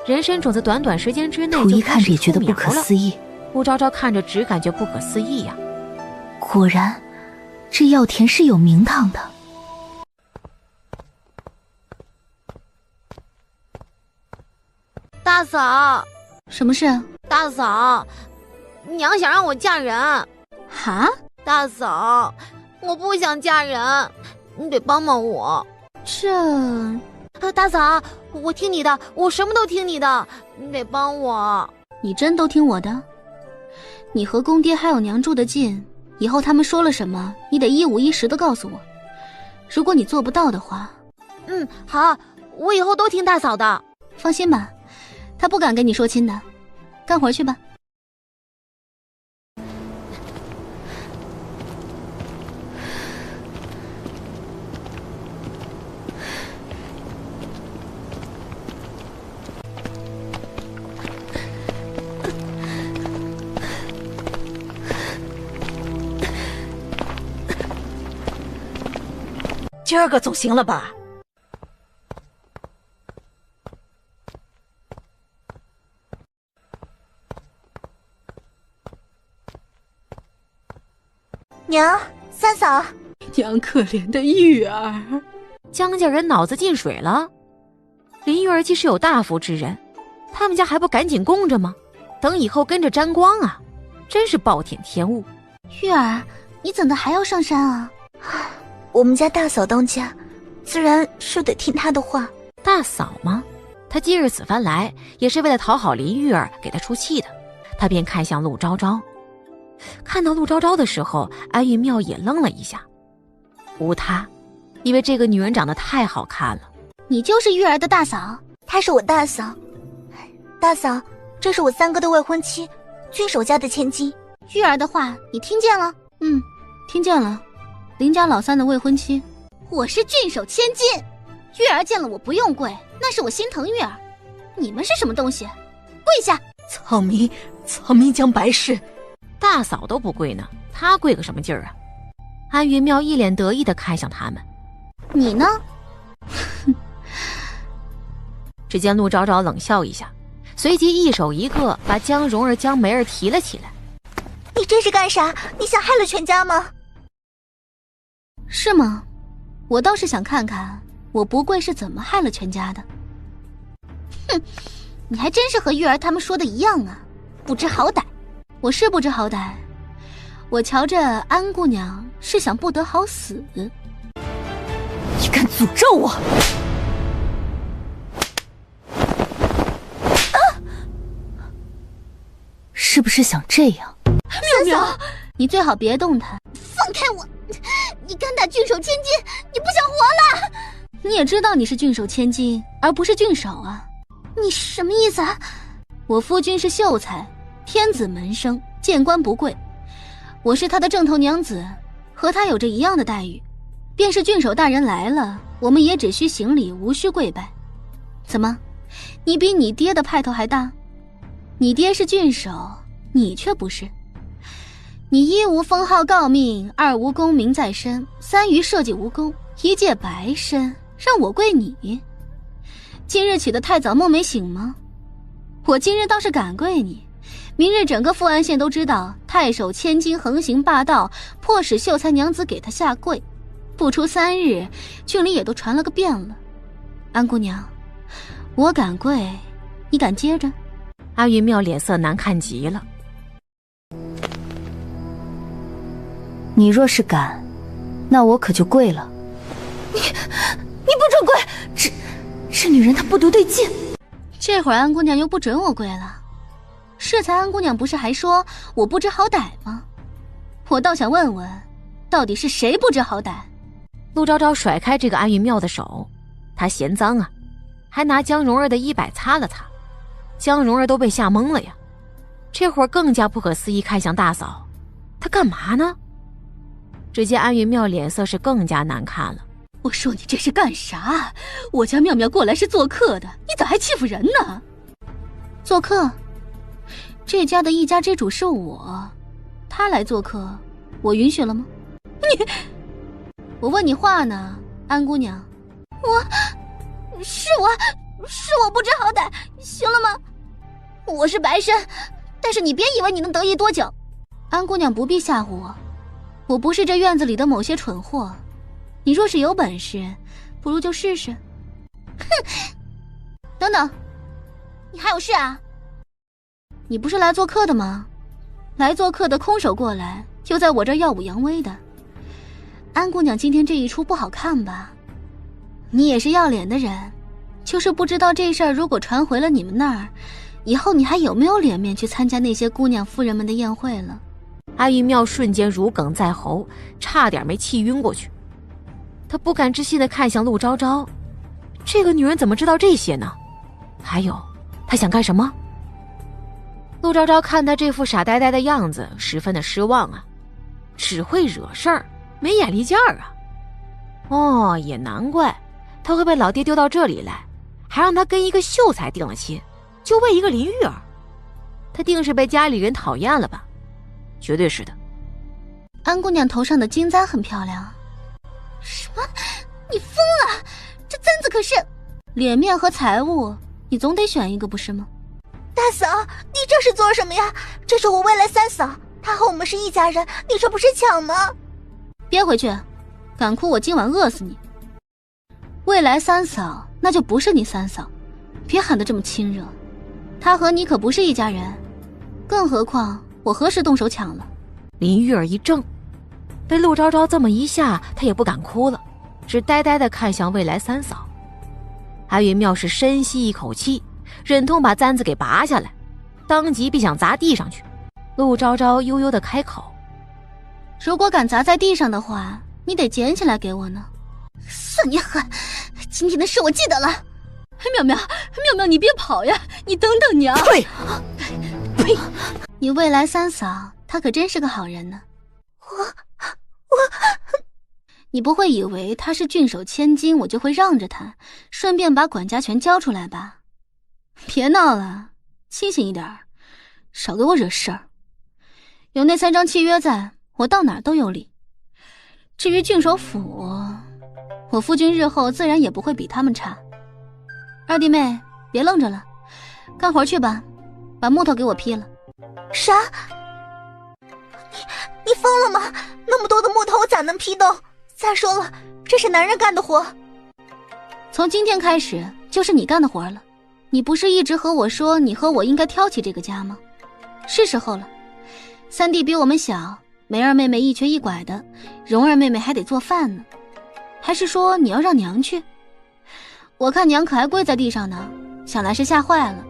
人参种子短短时间之内就图一看着也觉得不可思议。陆昭昭看着只感觉不可思议呀。果然，这药田是有名堂的。大嫂，什么事？大嫂，娘想让我嫁人。哈？大嫂，我不想嫁人，你得帮帮我。这……大嫂，我听你的，我什么都听你的，你得帮我。你真都听我的？你和公爹还有娘住得近，以后他们说了什么，你得一五一十的告诉我。如果你做不到的话，好，我以后都听大嫂的。放心吧，他不敢跟你说亲的。干活去吧。今儿个总行了吧？娘，三嫂，娘可怜的玉儿。江家人脑子进水了。林玉儿既是有大福之人，他们家还不赶紧供着吗？等以后跟着沾光啊！真是暴殄天物。玉儿，你怎的还要上山啊？我们家大嫂当家，自然是得听她的话。大嫂吗？她今日此番来，也是为了讨好林玉儿，给她出气的。她便看向陆昭昭，看到陆昭昭的时候，安玉妙也愣了一下。无他，因为这个女人长得太好看了。你就是玉儿的大嫂？她是我大嫂。大嫂，这是我三哥的未婚妻，郡守家的千金。玉儿的话你听见了？听见了。林家老三的未婚妻，我是郡守千金。玉儿见了我不用跪，那是我心疼玉儿。你们是什么东西？跪下！草民将白事。大嫂都不跪呢，她跪个什么劲儿啊？安云妙一脸得意地看向他们。你呢？只见陆昭昭冷笑一下，随即一手一个把江蓉儿、江梅儿提了起来。你这是干啥？你想害了全家吗？是吗？我倒是想看看我不跪是怎么害了全家的。哼，你还真是和玉儿他们说的一样啊，不知好歹。我是不知好歹，我瞧着安姑娘是想不得好死。你敢诅咒我？是不是想这样？妙妙，你最好别动她。放开我！你敢打郡守千金，你不想活了？你也知道你是郡守千金，而不是郡守啊。你什么意思啊？我夫君是秀才，天子门生，见官不跪。我是他的正头娘子，和他有着一样的待遇。便是郡守大人来了，我们也只需行礼，无需跪拜。怎么，你比你爹的派头还大？你爹是郡守，你却不是。你一无封号诰命，二无功名在身，三于社稷无功，一介白身，让我跪你？今日起得太早，梦没醒吗？我今日倒是敢跪你，明日整个富安县都知道太守千金横行霸道，迫使秀才娘子给他下跪。不出3日，郡里也都传了个遍了。安姑娘，我敢跪，你敢接着？阿云妙脸色难看极了。你若是敢，那我可就跪了。你不准跪！这女人她不得对劲。这会儿安姑娘又不准我跪了。适才安姑娘不是还说我不知好歹吗？我倒想问问，到底是谁不知好歹？陆昭昭甩开这个安云妙的手，她嫌脏啊，还拿江蓉儿的衣摆擦了擦。江蓉儿都被吓懵了呀，这会儿更加不可思议看向大嫂，她干嘛呢？只见安云妙脸色是更加难看了。我说你这是干啥？我家妙妙过来是做客的，你咋还欺负人呢？做客？这家的一家之主是我，他来做客，我允许了吗？我问你话呢，安姑娘。是我不知好歹，行了吗？我是白身，但是你别以为你能得意多久。安姑娘不必吓唬我，我不是这院子里的某些蠢货。你若是有本事，不如就试试。哼！等等，你还有事啊？你不是来做客的吗？来做客的空手过来，就在我这儿耀武扬威的。安姑娘今天这一出不好看吧？你也是要脸的人，就是不知道这事儿如果传回了你们那儿，以后你还有没有脸面去参加那些姑娘夫人们的宴会了？阿玉妙瞬间如鲠在喉，差点没气晕过去。他不敢置信地看向陆昭昭，这个女人怎么知道这些呢？还有，她想干什么？陆昭昭看他这副傻呆呆的样子，十分的失望啊，只会惹事儿，没眼力劲儿啊。哦，也难怪他会被老爹丢到这里来，还让他跟一个秀才定了亲，就为一个林玉儿。他定是被家里人讨厌了吧？绝对是的。安姑娘头上的金簪很漂亮。什么？你疯了？这簪子可是……脸面和财物，你总得选一个不是吗？大嫂，你这是做什么呀？这是我未来三嫂，她和我们是一家人，你这不是抢吗？憋回去，敢哭我今晚饿死你。未来三嫂，那就不是你三嫂，别喊得这么亲热。她和你可不是一家人，更何况我何时动手抢了？林玉儿一怔，被陆昭昭这么一下，她也不敢哭了，只呆呆地看向未来三嫂。阿云妙是深吸一口气，忍痛把簪子给拔下来，当即便想砸地上去。陆昭昭悠悠地开口：如果敢砸在地上的话，你得捡起来给我呢。算你狠，今天的事我记得了。妙妙，妙妙，你别跑呀，你等等娘。呸！呸！你未来三嫂，她可真是个好人呢。我，你不会以为她是郡守千金，我就会让着她，顺便把管家权交出来吧？别闹了，清醒一点，少给我惹事儿。有那3张契约在，我到哪儿都有理。至于郡守府，我夫君日后自然也不会比他们差。二弟妹，别愣着了，干活去吧，把木头给我劈了。啥？你疯了吗？那么多的木头我咋能劈动？再说了，这是男人干的活。从今天开始就是你干的活了。你不是一直和我说你和我应该挑起这个家吗？是时候了。三弟比我们小，梅儿妹妹一瘸一拐的，蓉儿妹妹还得做饭呢。还是说你要让娘去？我看娘可还跪在地上呢，想来是吓坏了，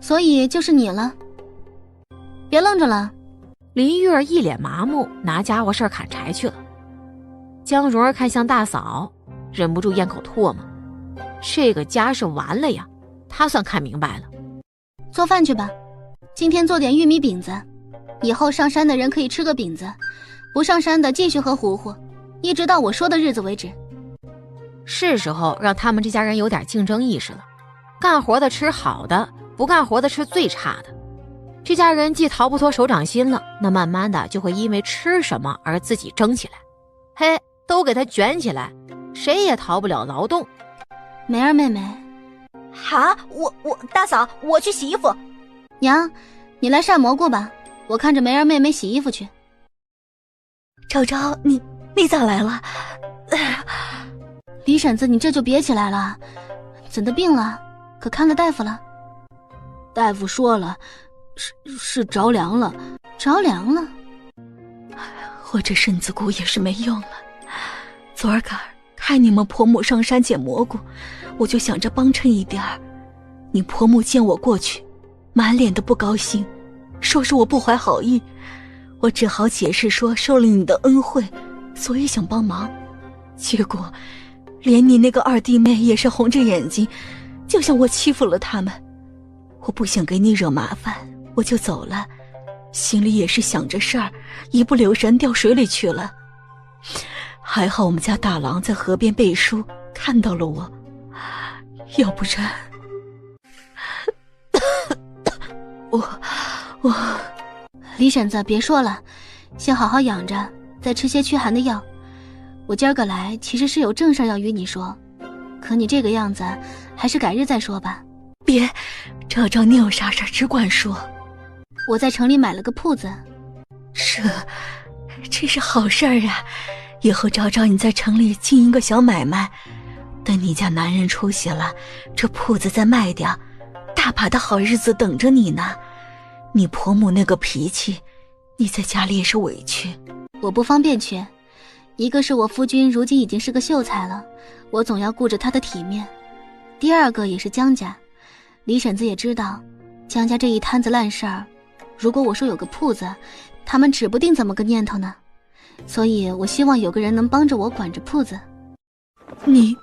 所以就是你了。别愣着了。林玉儿一脸麻木，拿家伙事儿砍柴去了。江蓉儿看向大嫂，忍不住咽口唾沫。这个家是完了呀，她算看明白了。做饭去吧，今天做点玉米饼子，以后上山的人可以吃个饼子，不上山的继续喝糊糊，一直到我说的日子为止。是时候让他们这家人有点竞争意识了，干活的吃好的，不干活的吃最差的。这家人既逃不脱手掌心了，那慢慢的就会因为吃什么而自己争起来。嘿，都给他卷起来，谁也逃不了劳动。梅儿妹妹。哈，我大嫂，我去洗衣服。娘，你来晒蘑菇吧，我看着梅儿妹妹洗衣服去。昭昭，你咋来了？李婶子，你这就别起来了，怎的病了？可看了大夫了？大夫说了，是着凉了。着凉了？我这身子骨也是没用了。昨儿个看你们婆母上山捡蘑菇，我就想着帮衬一点儿。你婆母见我过去，满脸的不高兴，说是我不怀好意。我只好解释说受了你的恩惠，所以想帮忙。结果连你那个二弟妹也是红着眼睛，就像我欺负了他们。我不想给你惹麻烦，我就走了，心里也是想着事儿，一不留神掉水里去了。还好我们家大郎在河边背书，看到了我，要不然我李婶子，别说了，先好好养着，再吃些驱寒的药。我今儿个来其实是有正事要与你说，可你这个样子，还是改日再说吧。别，昭昭，你有啥事只管说。我在城里买了个铺子。这是好事儿啊！以后昭昭你在城里经营个小买卖，等你家男人出息了，这铺子再卖掉，大把的好日子等着你呢。你婆母那个脾气，你在家里也是委屈。我不方便去，一个是我夫君如今已经是个秀才了，我总要顾着他的体面。第二个也是江家。李婶子也知道江家这一摊子烂事儿，如果我说有个铺子，他们指不定怎么个念头呢。所以我希望有个人能帮着我管着铺子。你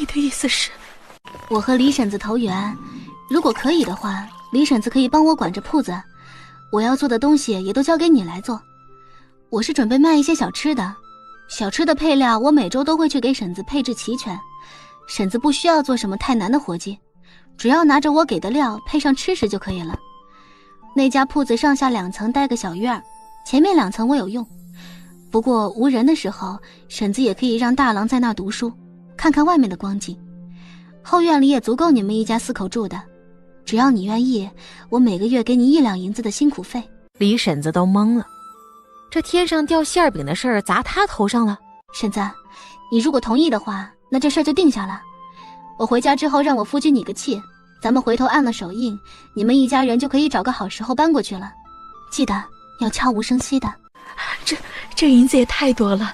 的意思是？我和李婶子投缘，如果可以的话，李婶子可以帮我管着铺子，我要做的东西也都交给你来做。我是准备卖一些小吃的，小吃的配料我每周都会去给婶子配置齐全，婶子不需要做什么太难的活计，只要拿着我给的料配上吃食就可以了。那家铺子上下2层带个小院，前面2层我有用，不过无人的时候，婶子也可以让大郎在那儿读书，看看外面的光景。后院里也足够你们一家4口住的，只要你愿意，我每个月给你1两银子的辛苦费。李婶子都懵了，这天上掉馅饼的事儿砸她头上了。婶子，你如果同意的话，那这事儿就定下了。我回家之后让我夫君拟个契，咱们回头按了手印，你们一家人就可以找个好时候搬过去了。记得要悄无声息的。这银子也太多了，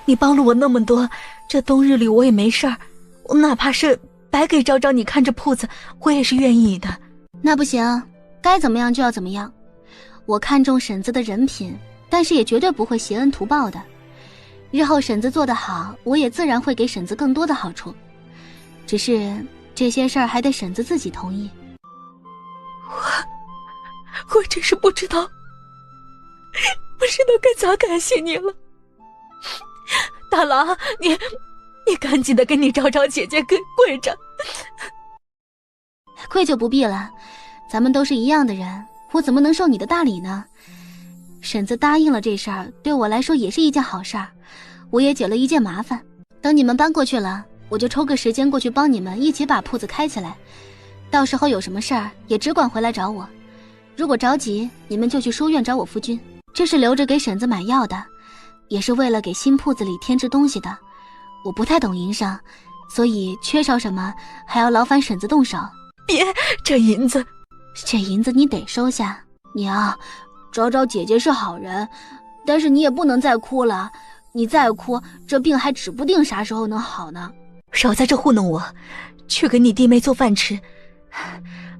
你帮了我那么多，这冬日里我也没事儿，我哪怕是白给昭昭你看着铺子，我也是愿意的。那不行，该怎么样就要怎么样。我看重婶子的人品，但是也绝对不会挟恩图报的。日后婶子做得好，我也自然会给婶子更多的好处。只是这些事儿还得婶子自己同意。我真是不知道该咋感谢你了。大郎，你赶紧的跟你昭昭姐姐跪着。跪就不必了，咱们都是一样的人，我怎么能受你的大礼呢？婶子答应了这事儿，对我来说也是一件好事儿，我也解了一件麻烦。等你们搬过去了，我就抽个时间过去帮你们一起把铺子开起来，到时候有什么事儿也只管回来找我。如果着急，你们就去书院找我夫君，这是留着给婶子买药的，也是为了给新铺子里添置东西的。我不太懂营商，所以缺少什么还要劳烦婶子动手。别，这银子你得收下。娘，昭昭姐姐是好人，但是你也不能再哭了，你再哭，这病还指不定啥时候能好呢。少在这糊弄我，去给你弟妹做饭吃，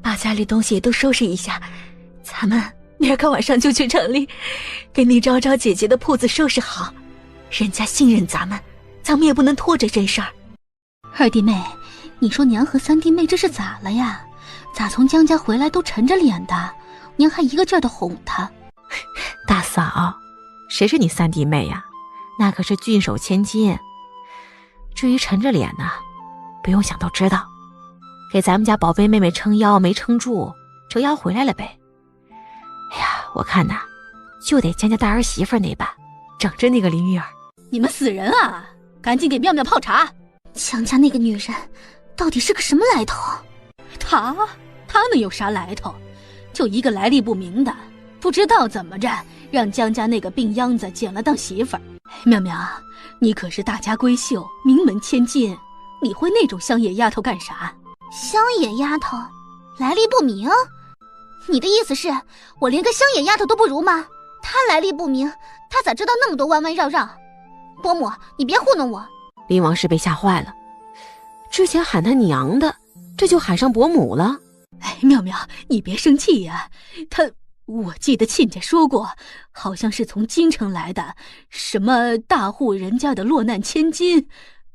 把家里东西也都收拾一下，咱们明儿个晚上就去城里，给你昭昭姐姐的铺子收拾好。人家信任咱们也不能拖着这事儿。二弟妹，你说娘和三弟妹这是咋了呀？咋从江家回来都沉着脸的，娘还一个劲儿的哄她。大嫂，谁是你三弟妹呀？那可是郡守千金。至于沉着脸呢，不用想都知道，给咱们家宝贝妹妹撑腰没撑住，折腰回来了呗。哎呀，我看呐，就得江家大儿媳妇那般，整着那个林玉儿。你们死人啊！赶紧给妙妙泡茶。江家那个女人到底是个什么来头？她能有啥来头？就一个来历不明的，不知道怎么着让江家那个病秧子捡了当媳妇儿。妙妙，你可是大家闺秀，名门千金，你会那种乡野丫头干啥？乡野丫头，来历不明？你的意思是我连个乡野丫头都不如吗？她来历不明，她咋知道那么多弯弯绕绕？伯母，你别糊弄我。林王是被吓坏了，之前喊他娘的，这就喊上伯母了。哎，妙妙，你别生气呀。我记得亲家说过，好像是从京城来的，什么大户人家的落难千金，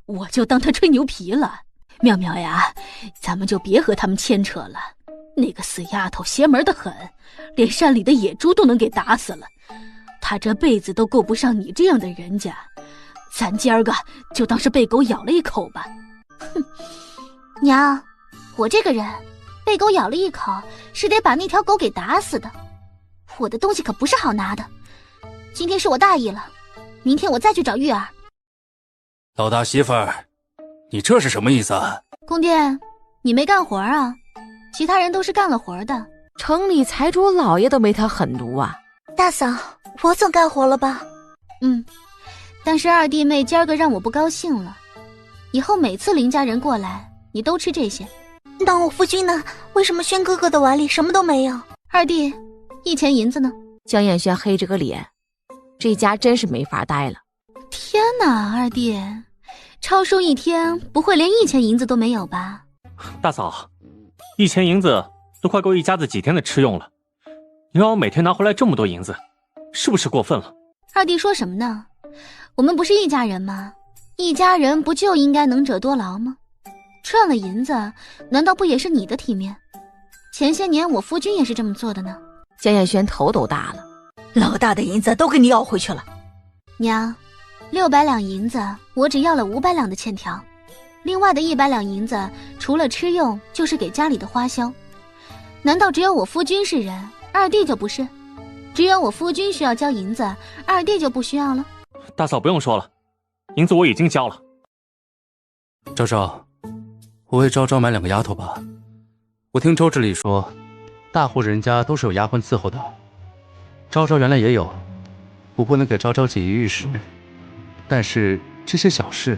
我就当他吹牛皮了。妙妙呀，咱们就别和他们牵扯了。那个死丫头邪门得很，连山里的野猪都能给打死了。她这辈子都够不上你这样的人家，咱今儿个就当是被狗咬了一口吧。哼，娘，我这个人被狗咬了一口，是得把那条狗给打死的。我的东西可不是好拿的。今天是我大意了，明天我再去找玉儿。老大媳妇儿，你这是什么意思啊？宫殿，你没干活啊？其他人都是干了活的。城里财主老爷都没他狠毒啊。大嫂，我总干活了吧？但是二弟妹今儿个让我不高兴了，以后每次林家人过来，你都吃这些。那我夫君呢？为什么轩哥哥的碗里什么都没有？二弟，1钱银子呢？江彦轩黑着个脸，这家真是没法待了。天哪，二弟，超叔一天不会连1000银子都没有吧？大嫂，1000银子都快够一家子几天的吃用了，你让我每天拿回来这么多银子，是不是过分了？二弟说什么呢？我们不是一家人吗？一家人不就应该能者多劳吗？赚了银子，难道不也是你的体面？前些年我夫君也是这么做的呢。江彦轩头都大了，老大的银子都给你要回去了。娘，600两银子，我只要了500两的欠条，另外的100两银子，除了吃用，就是给家里的花销。难道只有我夫君是人，二弟就不是？只有我夫君需要交银子，二弟就不需要了？大嫂不用说了，银子我已经交了。昭昭，我为昭昭买2个丫头吧。我听周志礼说，大户人家都是有丫鬟伺候的。昭昭原来也有，我不能给昭昭锦衣玉食，但是这些小事。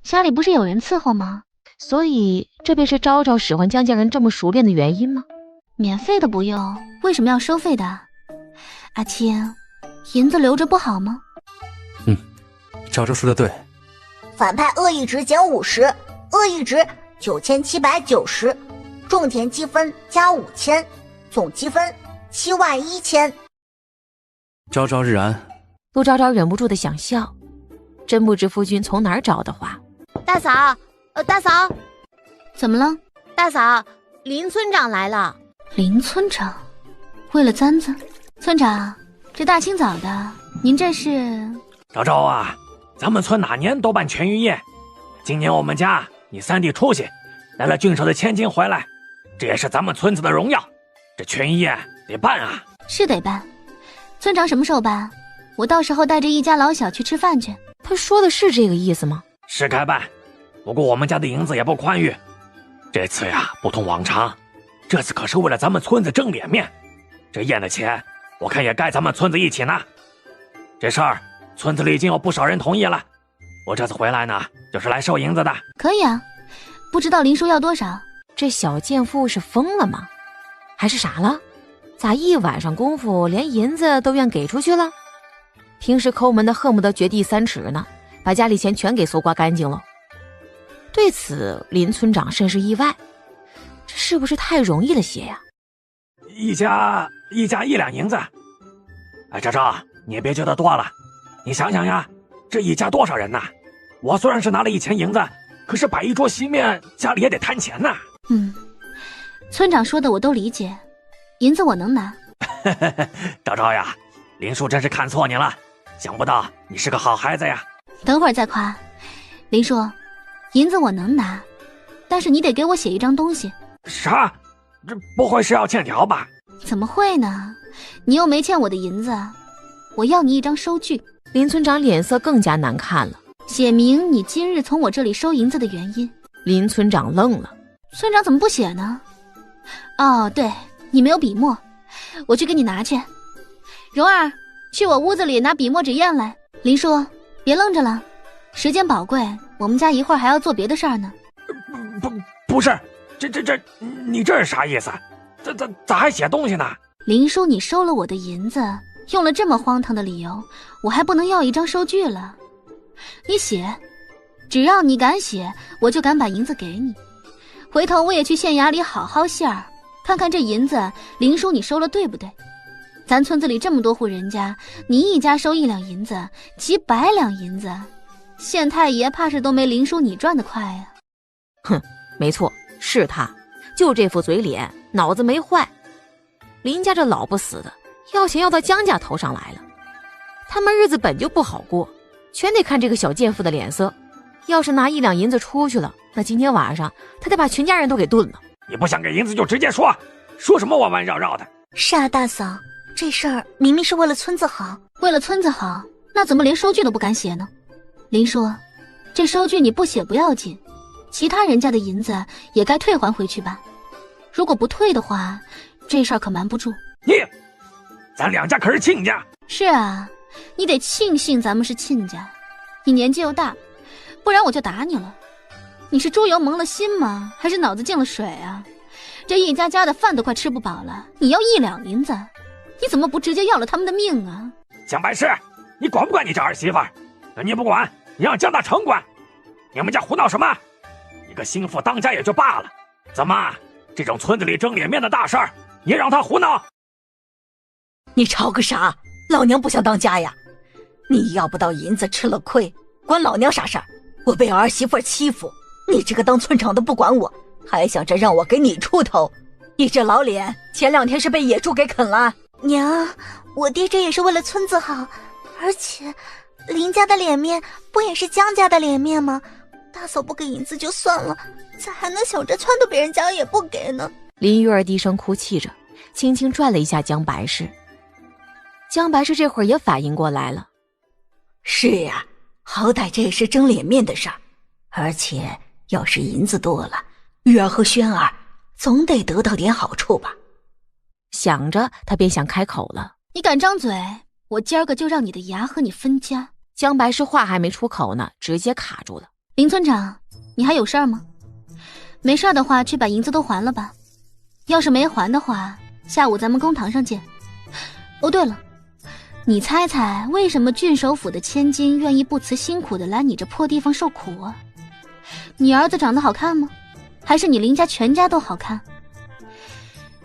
家里不是有人伺候吗？所以这便是昭昭使唤江家人这么熟练的原因吗？免费的不用，为什么要收费的？阿青，银子留着不好吗？昭昭说的对。反派恶意值减50，恶意值9790，种田积分加5000，总积分71000。昭昭日安。陆昭昭忍不住的想笑，真不知夫君从哪儿找的话。大嫂，大嫂，怎么了？大嫂，林村长来了。林村长，为了簪子？村长，这大清早的，您这是？昭昭啊，咱们村哪年都办全鱼宴，今年我们家你3弟出息，来了郡守的千金回来，这也是咱们村子的荣耀，这全鱼宴得办啊。是得办。村长什么时候办？我到时候带着一家老小去吃饭去。他说的是这个意思吗？是该办，不过我们家的银子也不宽裕，这次呀不同往常，这次可是为了咱们村子争脸面，这宴的钱我看也该咱们村子一起拿。这事儿村子里已经有不少人同意了，我这次回来呢就是来收银子的。可以啊，不知道林叔要多少？这小贱妇是疯了吗？还是傻了？咋一晚上功夫连银子都愿给出去了？平时抠门的恨不得掘地3尺呢，把家里钱全给搜刮干净了。对此林村长甚是意外，这是不是太容易了些呀？一家1两银子。哎，昭昭，你也别觉得多了，你想想呀，这一家多少人呐？我虽然是拿了1000银子，可是摆一桌席面，家里也得摊钱呐。村长说的我都理解，银子我能拿。昭昭呀，林叔真是看错你了，想不到你是个好孩子呀。等会儿再夸。林叔，银子我能拿，但是你得给我写一张东西。啥？这不会是要欠条吧？怎么会呢？你又没欠我的银子，我要你一张收据。林村长脸色更加难看了，写明你今日从我这里收银子的原因。林村长愣了，村长怎么不写呢？哦，对，你没有笔墨，我去给你拿去。蓉儿，去我屋子里拿笔墨纸砚来。林叔，别愣着了，时间宝贵，我们家一会儿还要做别的事儿呢。不是，你这是啥意思？咋还写东西呢？林叔，你收了我的银子，用了这么荒唐的理由，我还不能要一张收据了？你写，只要你敢写，我就敢把银子给你。回头我也去县衙里好好信儿，看看这银子林叔你收了对不对？咱村子里这么多户人家，你一家收1两银子，几百两银子，县太爷怕是都没林叔你赚得快呀。哼，没错，是他，就这副嘴脸，脑子没坏。林家这老不死的，要钱要到江家头上来了，他们日子本就不好过，全得看这个小贱妇的脸色。要是拿1两银子出去了，那今天晚上他得把全家人都给炖了。你不想给银子就直接说什么弯弯绕绕的？是啊，大嫂，这事儿明明是为了村子好。为了村子好，那怎么连收据都不敢写呢？林叔，这收据你不写不要紧，其他人家的银子也该退还回去吧。如果不退的话，这事儿可瞒不住。咱2家可是亲家。是啊，你得庆幸咱们是亲家。你年纪又大，不然我就打你了。你是猪油蒙了心吗？还是脑子进了水啊？这一家家的饭都快吃不饱了，你要1两银子，你怎么不直接要了他们的命啊？江白氏，你管不管你这儿媳妇儿？你不管，你让江大成管。你们家胡闹什么？一个心腹当家也就罢了，怎么这种村子里争脸面的大事儿，你也让他胡闹？你吵个啥？老娘不想当家呀！你要不到银子吃了亏，关老娘啥事儿？我被儿媳妇欺负，你这个当村长的不管我，还想着让我给你出头。你这老脸，前2天是被野猪给啃了。娘，我爹这也是为了村子好，而且林家的脸面不也是江家的脸面吗？大嫂不给银子就算了，咋还能想着撺掇别人家也不给呢？林玉儿低声哭泣着，轻轻拽了一下江白氏。江白氏这会儿也反应过来了，是呀，好歹这也是争脸面的事儿，而且要是银子多了，玉儿和轩儿总得得到点好处吧。想着他便想开口了，你敢张嘴，我今儿个就让你的牙和你分家。江白氏话还没出口呢，直接卡住了。林村长，你还有事儿吗？没事儿的话，去把银子都还了吧。要是没还的话，下午咱们公堂上见。哦，对了，你猜猜为什么郡守府的千金愿意不辞辛苦的来你这破地方受苦啊？你儿子长得好看吗？还是你林家全家都好看？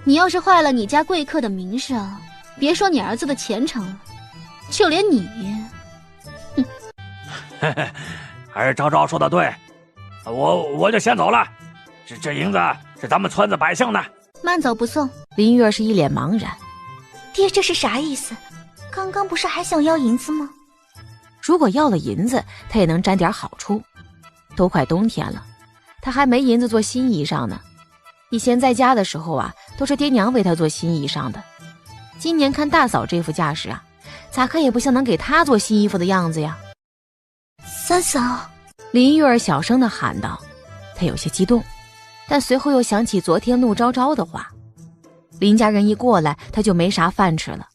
你要是坏了你家贵客的名声，别说你儿子的前程了，就连你，嘿嘿，还是昭昭说的对，我就先走了。这银子是咱们村子百姓的，慢走不送。林玉儿是一脸茫然，爹这是啥意思？刚刚不是还想要银子吗？如果要了银子，他也能沾点好处。都快冬天了，他还没银子做新衣裳呢。以前在家的时候啊，都是爹娘为他做新衣裳的。今年看大嫂这副架势啊，咋看也不像能给他做新衣服的样子呀。三嫂，林玉儿小声地喊道，她有些激动，但随后又想起昨天陆昭昭的话，林家人一过来，他就没啥饭吃了。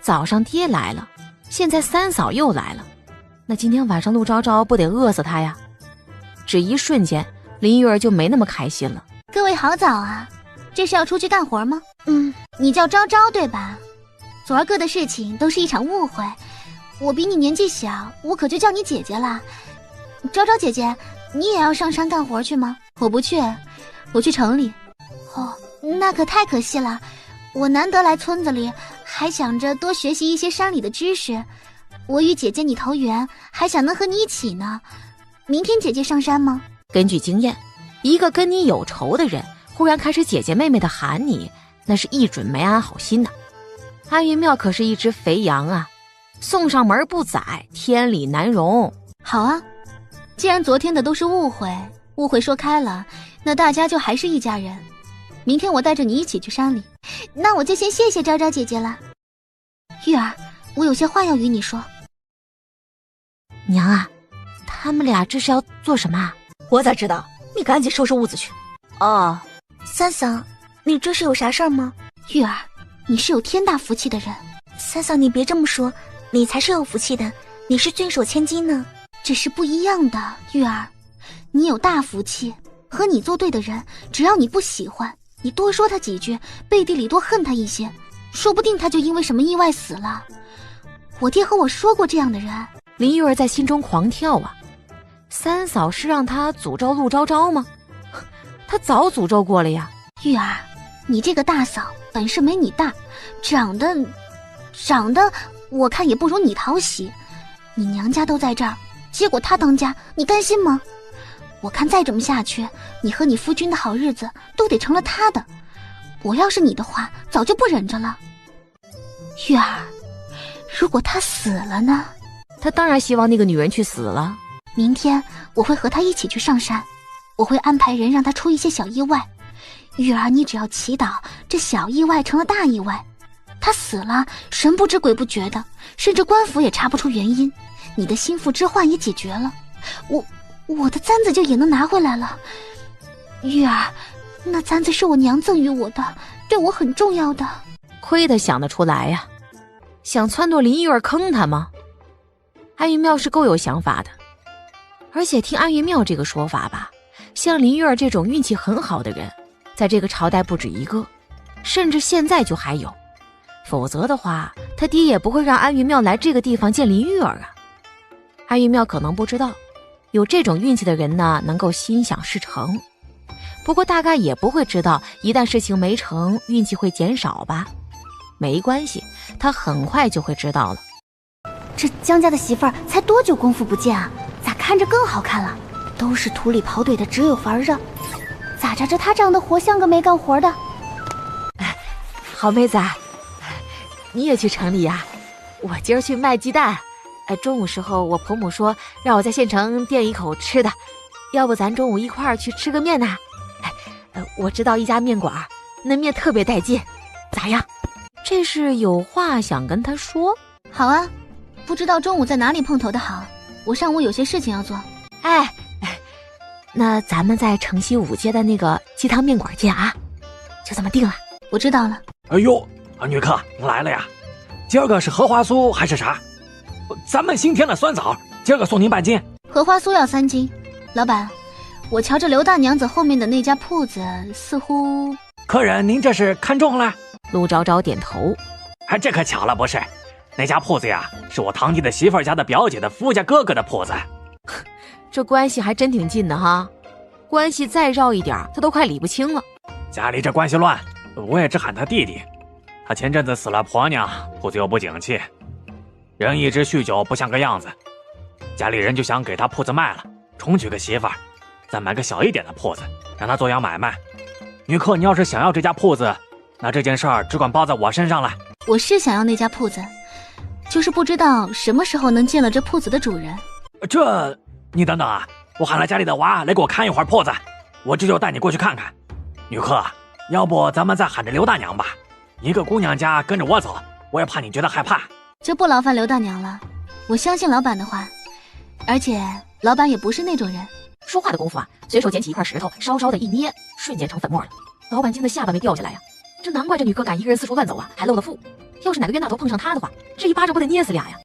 早上爹来了，现在三嫂又来了，那今天晚上陆昭昭不得饿死他呀？只一瞬间，林玉儿就没那么开心了。各位好早啊，这是要出去干活吗？你叫昭昭对吧？昨儿个的事情都是一场误会，我比你年纪小，我可就叫你姐姐了。昭昭姐姐，你也要上山干活去吗？我不去，我去城里。哦，那可太可惜了，我难得来村子里，还想着多学习一些山里的知识。我与姐姐你投缘，还想能和你一起呢。明天姐姐上山吗？根据经验，一个跟你有仇的人忽然开始姐姐妹妹的喊你，那是一准没安好心的。安云庙可是一只肥羊啊，送上门不宰，天理难容。好啊，既然昨天的都是误会，误会说开了，那大家就还是一家人。明天我带着你一起去山里。那我就先谢谢昭昭姐姐了。玉儿，我有些话要与你说。娘啊，他们俩这是要做什么啊？我咋知道？你赶紧收拾屋子去。哦，三嫂，你这是有啥事儿吗？玉儿，你是有天大福气的人。三嫂，你别这么说，你才是有福气的，你是郡守千金呢。这是不一样的，玉儿，你有大福气，和你作对的人，只要你不喜欢，你多说他几句，背地里多恨他一些，说不定他就因为什么意外死了。我爹和我说过这样的人。林玉儿在心中狂跳啊，三嫂是让他诅咒陆昭昭吗？他早诅咒过了呀。玉儿，你这个大嫂本事没你大，长得我看也不如你讨喜。你娘家都在这儿，结果他当家，你甘心吗？我看再这么下去，你和你夫君的好日子都得成了他的。我要是你的话，早就不忍着了。玉儿，如果他死了呢？他当然希望那个女人去死了。明天我会和他一起去上山，我会安排人让他出一些小意外。玉儿，你只要祈祷这小意外成了大意外，他死了，神不知鬼不觉的，甚至官府也查不出原因，你的心腹之患也解决了，我的簪子就也能拿回来了。玉儿，那簪子是我娘赠予我的，对我很重要的。亏得想得出来呀，想撺掇林玉儿坑他吗？安云庙是够有想法的，而且听安云庙这个说法吧，像林玉儿这种运气很好的人，在这个朝代不止一个，甚至现在就还有。否则的话，他爹也不会让安云庙来这个地方见林玉儿啊。安云庙可能不知道，有这种运气的人呢，能够心想事成。不过大概也不会知道，一旦事情没成，运气会减少吧。没关系，他很快就会知道了。这江家的媳妇儿才多久功夫不见啊？咋看着更好看了？都是土里跑腿的，只有玩热。咋着？这她长得活像个没干活的。好妹子，你也去城里呀？我今儿去卖鸡蛋。中午时候我婆母说让我在县城垫一口吃的，要不咱中午一块儿去吃个面呢？我知道一家面馆，那面特别带劲，咋样？这是有话想跟他说？好啊，不知道中午在哪里碰头的好，我上午有些事情要做。那咱们在城西5街的那个鸡汤面馆见啊，就这么定了。我知道了。哎呦，女客你来了呀！今儿个是荷花酥还是啥？咱们新添的酸枣，今儿个送您半斤。荷花酥要3斤。老板，我瞧着刘大娘子后面的那家铺子似乎……客人您这是看中了？陆昭昭点头。这可巧了不是？那家铺子呀，是我堂弟的媳妇儿家的表姐的夫家哥哥的铺子。这关系还真挺近的哈，关系再绕一点他都快理不清了。家里这关系乱，我也只喊他弟弟。他前阵子死了婆娘，铺子又不景气，人一直酗酒不像个样子，家里人就想给他铺子卖了，重娶个媳妇儿，再买个小一点的铺子，让他做洋买卖。女客，你要是想要这家铺子，那这件事儿只管包在我身上了。我是想要那家铺子，就是不知道什么时候能见了这铺子的主人。你等等啊，我喊了家里的娃来给我看一会儿铺子，我这就带你过去看看。女客，要不咱们再喊着刘大娘吧，一个姑娘家跟着我走，我也怕你觉得害怕。就不劳烦刘大娘了，我相信老板的话，而且老板也不是那种人。说话的功夫啊，随手捡起一块石头，稍稍的一捏，瞬间成粉末了。老板惊得下巴没掉下来呀，这难怪这女客敢一个人四处乱走啊，还露了富。要是哪个冤大头碰上她的话，这一巴掌不得捏死俩呀？